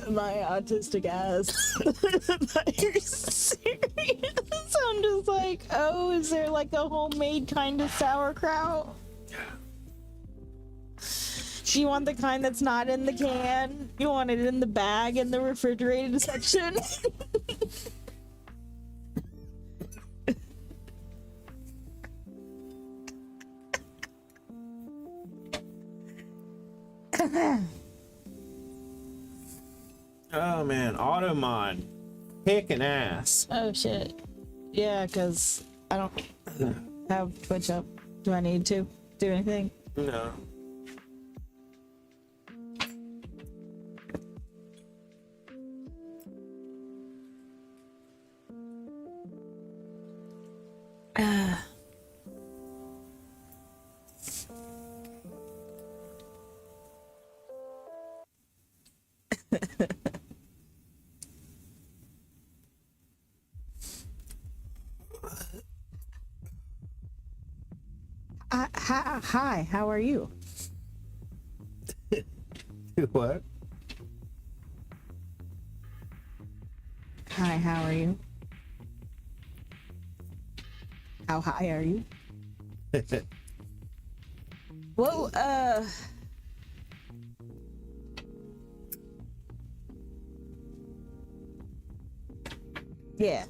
My autistic ass. You're serious? I'm just like, oh, is there like a homemade kind of sauerkraut? Do you want the kind that's not in the can? You want it in the bag in the refrigerated section? Oh man, Automon, kicking ass. Oh shit. Yeah, because I don't have Twitch up. Do I need to do anything? No. Hi, how are you? What? Hi, how are you? How high are you? Well, yeah.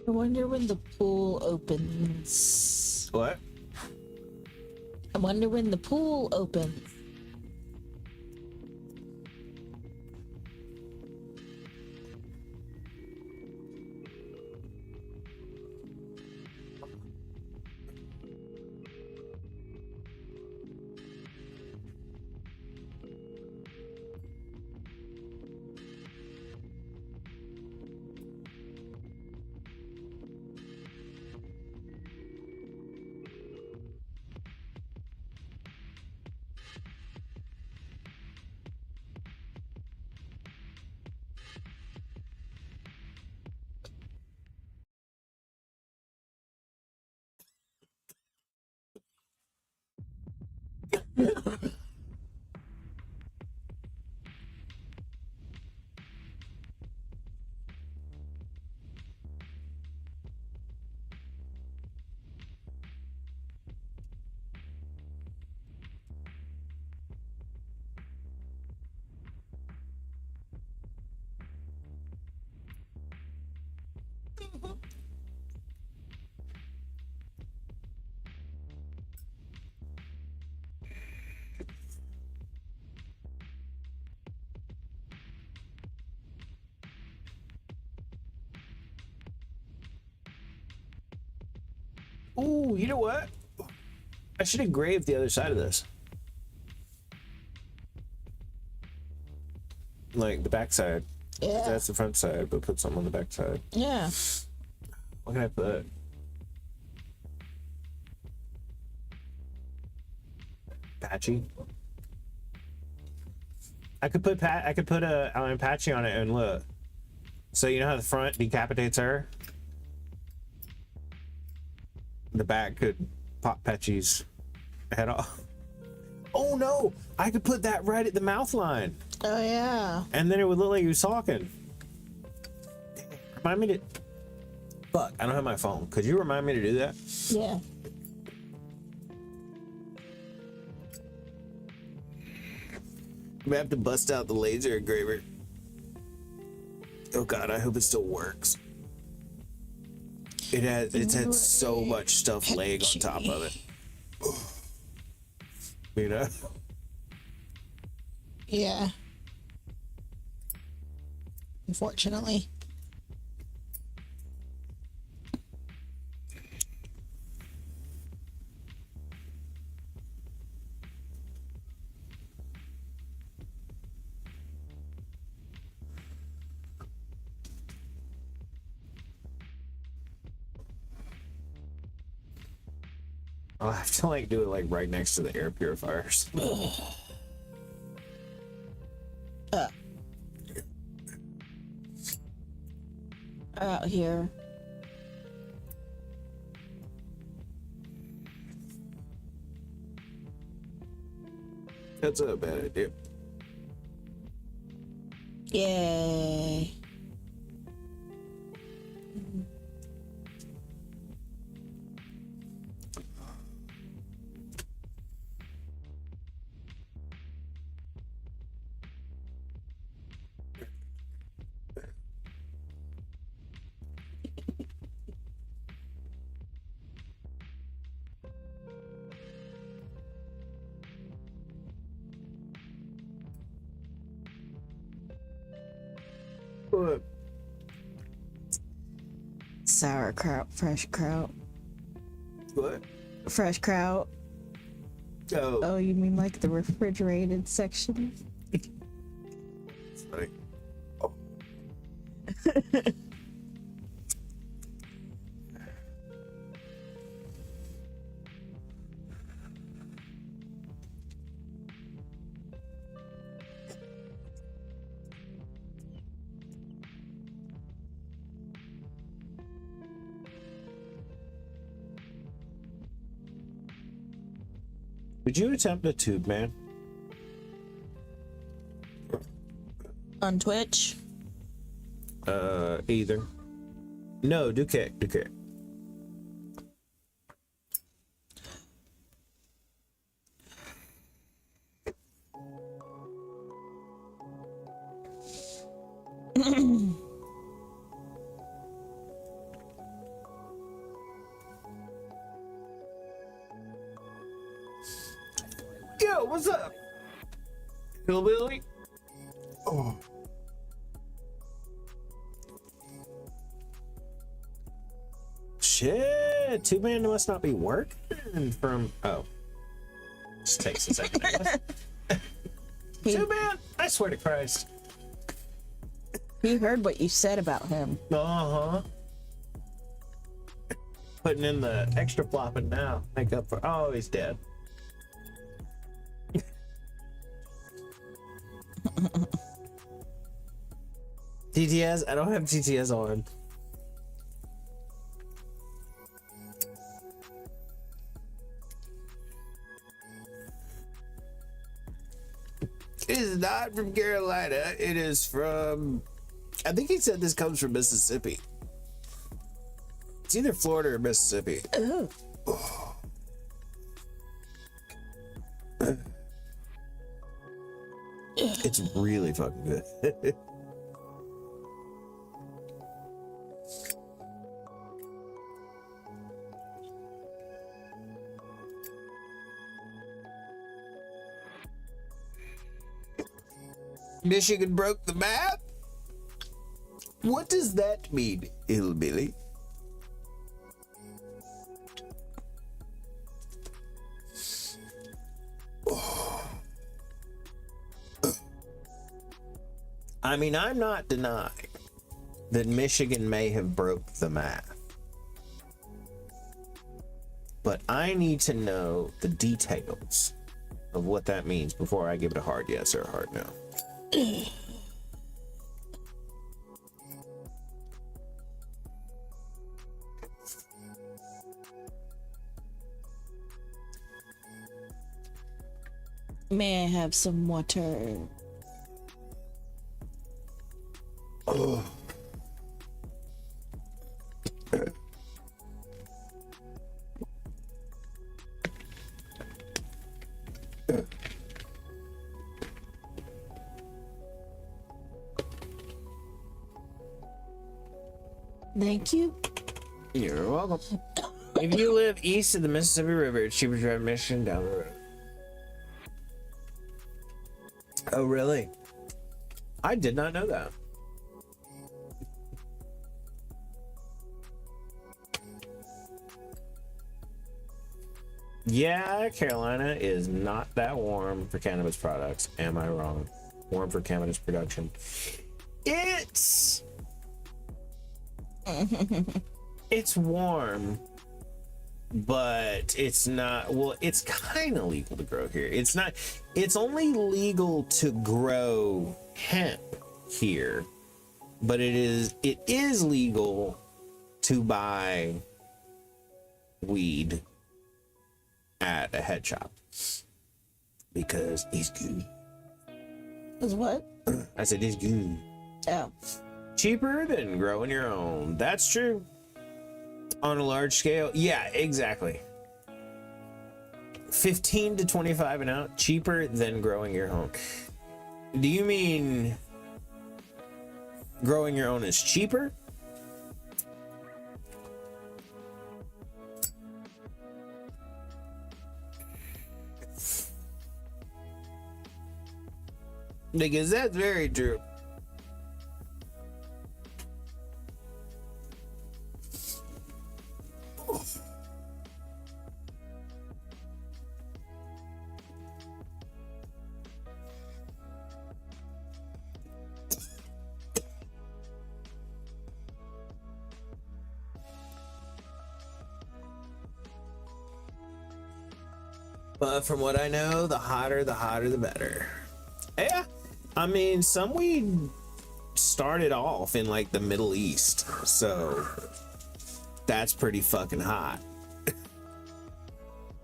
I wonder when the pool opens. What? I wonder when the pool opens. Ooh, you know what? I should engrave the other side of this. Like the back side. Yeah. That's the front side, but put something on the back side. Yeah. What can I put? Patchy. I could put a Patchy on it and look. So you know how the front decapitates her? The back could pop Patchy's head off. Oh no! I could put that right at the mouth line. Oh yeah. And then it would look like he was talking. Remind me to... Fuck, I don't have my phone. Could you remind me to do that? Yeah. We have to bust out the laser engraver. Oh god, I hope it still works. It's had so much stuff laying on top of it. You know? Yeah. Unfortunately. I'll have to like do it like right next to the air purifiers. Out here. That's a bad idea. Yay. What? Sauerkraut, fresh kraut. What? Fresh kraut. Oh, Oh, you mean like the refrigerated section? it's funny. Oh. Would you attempt a tube man? On Twitch. Either. No, do kick, do kick. Yo, what's up? Hillbilly? Oh. Shit, too bad it must not be working from. Oh. Just takes a second. Too bad. I swear to Christ. He heard what you said about him. Uh-huh. Putting in the extra flopping now. Make up for. Oh, he's dead. TTS? I don't have TTS on. It is not from Carolina. It is from. I think he said this comes from Mississippi. It's either Florida or Mississippi. Ooh. It's really fucking good. Michigan broke the map? What does that mean, hillbilly? I mean, I'm not denying that Michigan may have broke the map, but I need to know the details of what that means before I give it a hard yes or a hard no. May I have some water? Oh. Thank you. You're welcome. If you live east of the Mississippi River, it's cheaper to drive Michigan down the road. Oh, really? I did not know that. Yeah, Carolina is not that warm for cannabis products. Am I wrong? Warm for cannabis production. It's warm, but it's not. Well, it's kind of legal to grow here. It's not. It's only legal to grow hemp here, but it is legal to buy weed at a head shop because it's good. Is what? I said it's good. Oh. Cheaper than growing your own. That's true. On a large scale, yeah, exactly. 15 to 25 and out, cheaper than growing your own. Do you mean growing your own is cheaper? Because that's very true. But from what I know, the hotter the better. Yeah, I mean, some weed started off in like the Middle East, so that's pretty fucking hot.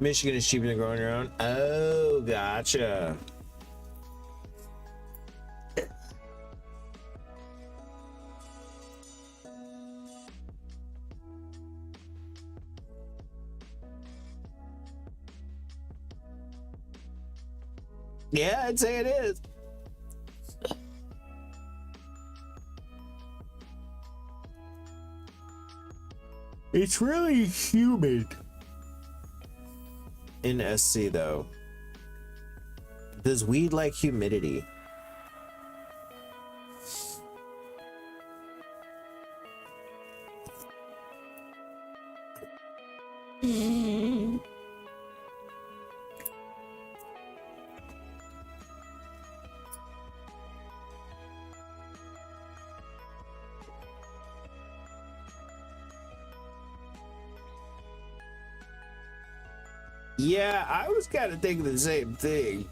Michigan is cheaper than growing your own. Oh, gotcha. Yeah, I'd say it is. It's really humid in SC though. Does weed like humidity? Yeah, I was kind of thinking the same thing.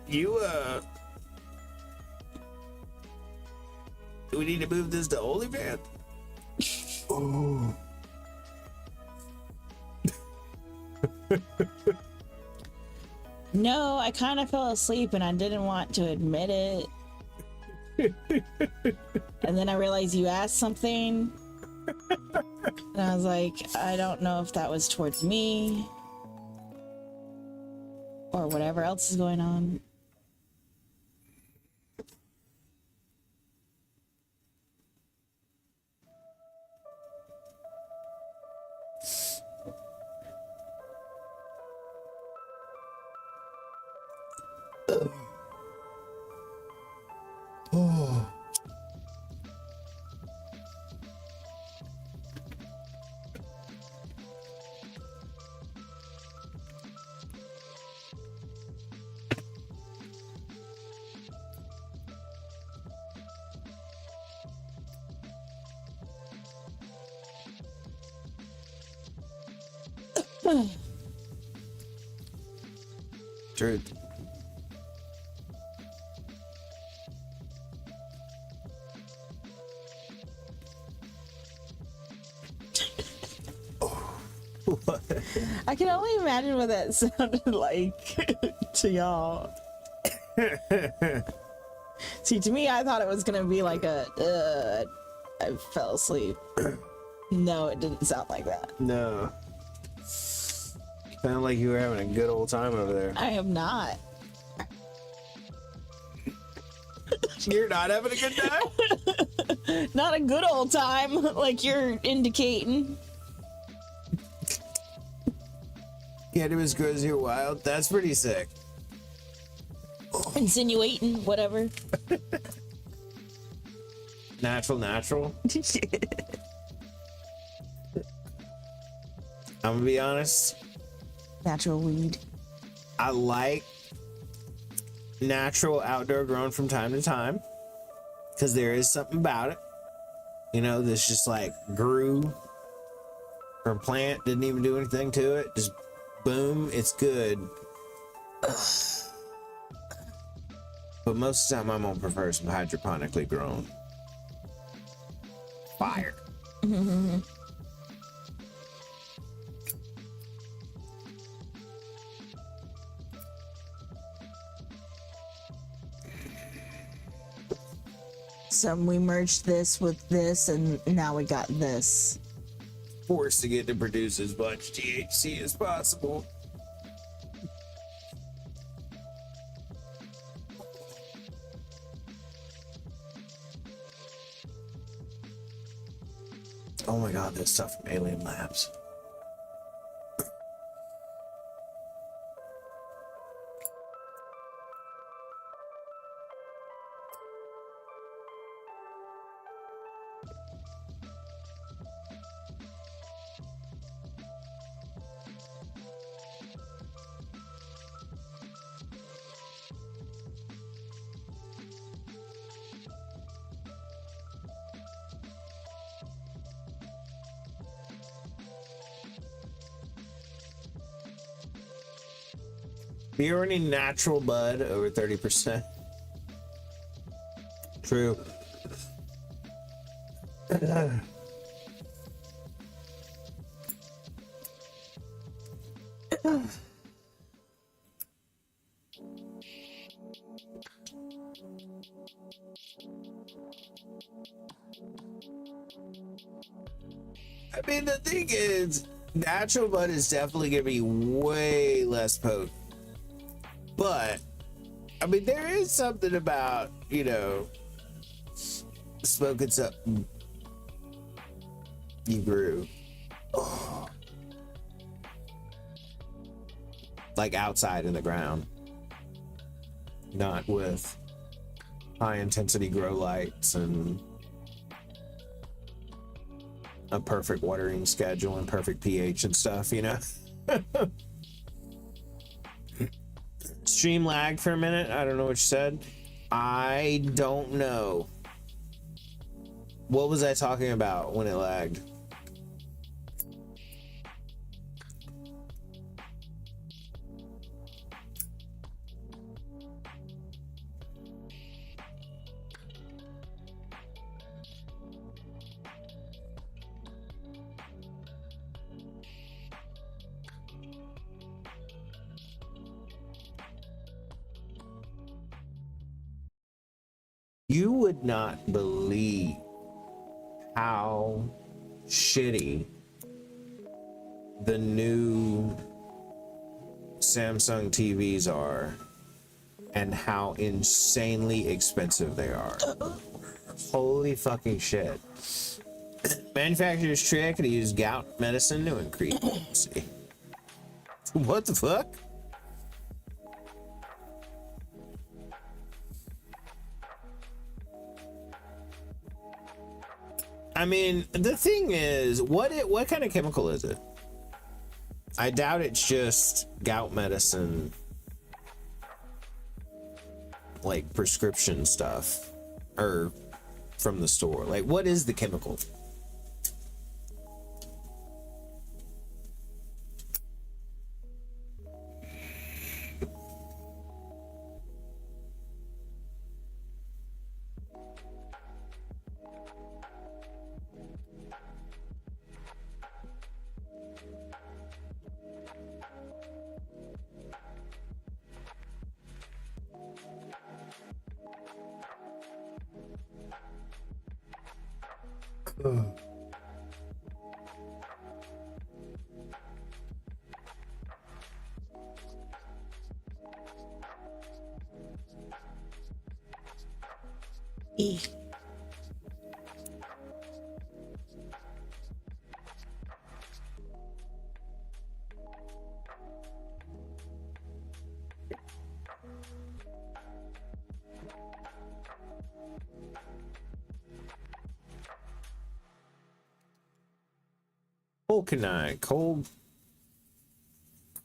You, do we need to move this to OnlyFans? Oh. No, I kind of fell asleep and I didn't want to admit it. And then I realized you asked something. And I was like, I don't know if that was towards me or whatever else is going on. Truth. What? I can only imagine what that sounded like to y'all. See, to me, I thought it was gonna be like a, I fell asleep. No, it didn't sound like that. No. Sounded like you were having a good old time over there. I am not. You're not having a good time? Not a good old time, like you're indicating. Cannabis grows here wild. That's pretty sick. Insinuating, whatever. Natural. I'm gonna be honest. Natural weed. I like natural outdoor grown from time to time because there is something about it, you know, that's just like grew from plant, didn't even do anything to it, just boom, it's good. But most of the time I'm gonna prefer some hydroponically grown fire. So we merged this with this, and now we got this. Forcing it to produce as much THC as possible. Oh my god, this stuff from Alien Labs. You're any natural bud over 30%. True. I mean, the thing is, natural bud is definitely gonna be way less potent. But I mean, there is something about, you know, smoking something you grew. Like outside in the ground, not with high intensity grow lights and a perfect watering schedule and perfect pH and stuff, you know. Stream lag for a minute. I don't know what you said. I don't know. What was I talking about when it lagged? You would not believe how shitty the new Samsung TVs are and how insanely expensive they are. Holy fucking shit. Manufacturer's trick to use gout medicine to increase potency. What the fuck? I mean, the thing is, what kind of chemical is it? I doubt it's just gout medicine, like prescription stuff, or from the store. Like, what is the chemical? E.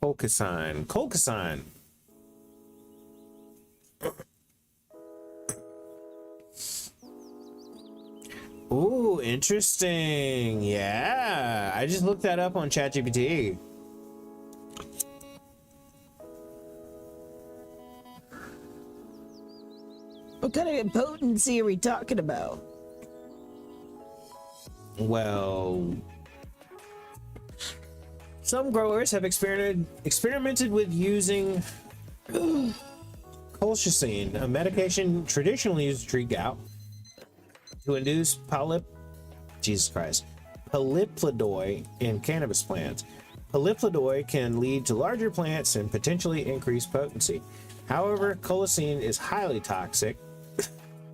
Colchicine. Ooh, interesting. Yeah, I just looked that up on ChatGPT. What kind of potency are we talking about? Well, some growers have experimented with using colchicine, a medication traditionally used to treat gout, to induce polyploidy in cannabis plants. Polyploidy can lead to larger plants and potentially increase potency. However, colchicine is highly toxic,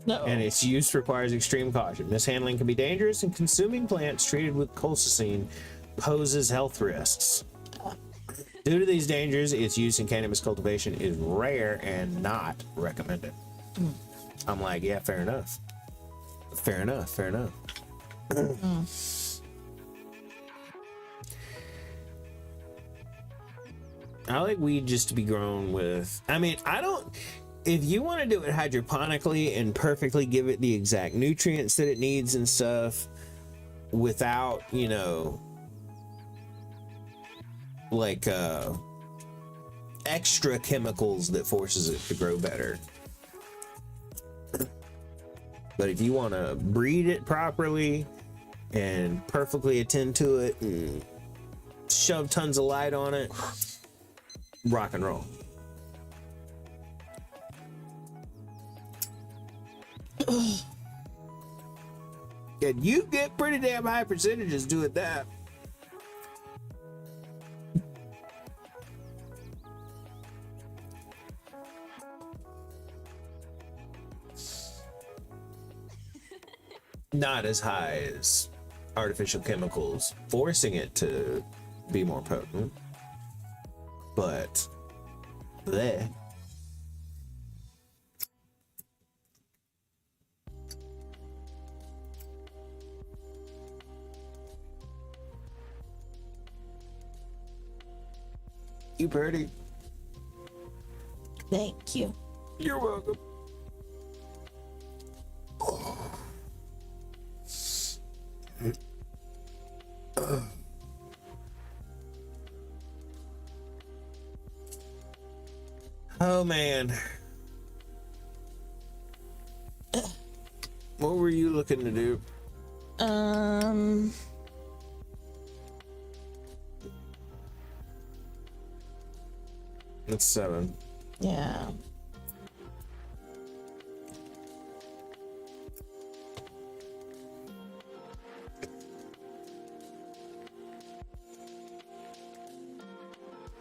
and its use requires extreme caution. Mishandling can be dangerous, and consuming plants treated with colchicine poses health risks. Due to these dangers, its use in cannabis cultivation is rare and not recommended. I'm like, yeah, fair enough. Fair enough. I like weed just to be grown with. I mean, if you want to do it hydroponically and perfectly give it the exact nutrients that it needs and stuff without, you know, like extra chemicals that forces it to grow better. But if you want to breed it properly and perfectly attend to it and shove tons of light on it, rock and roll. And you get pretty damn high percentages doing that. Not as high as artificial chemicals forcing it to be more potent, but bleh. You pretty. Thank you. You're welcome. Oh man. What were you looking to do? It's 7. Yeah.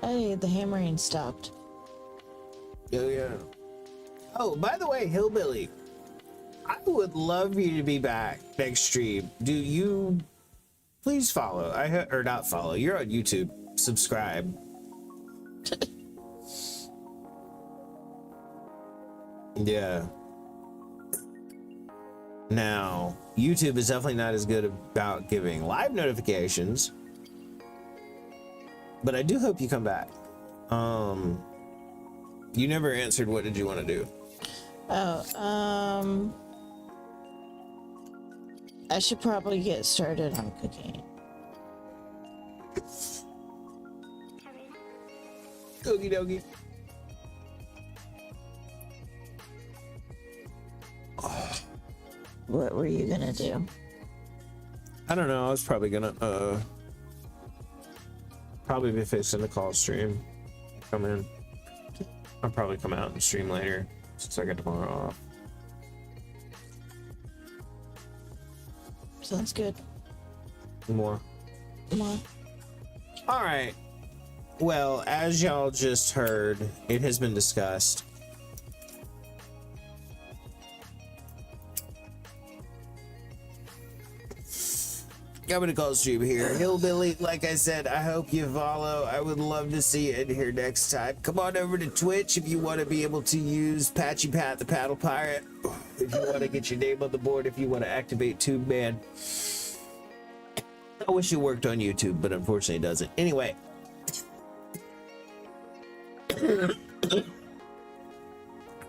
Hey, the hammering stopped. Oh yeah. Oh, by the way, Hillbilly, I would love you to be back next stream. Do you please follow? Or not follow. You're on YouTube. Subscribe. Yeah. Now, YouTube is definitely not as good about giving live notifications, but I do hope you come back. You never answered what did you want to do? Oh, I should probably get started on cooking. Okie dokie. What were you gonna do? I don't know. I was probably gonna probably be fixing the call stream. Come in. I'll probably come out and stream later since I got tomorrow off. Sounds good. More. Come on. All right. Well, as y'all just heard, it has been discussed. I'm gonna call stream here. Hillbilly, like I said, I hope you follow. I would love to see you in here next time. Come on over to Twitch if you want to be able to use Patchy Pat the Paddle Pirate. If you want to get your name on the board, if you want to activate Tube Man. I wish it worked on YouTube, but unfortunately it doesn't. Anyway.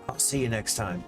I'll see you next time.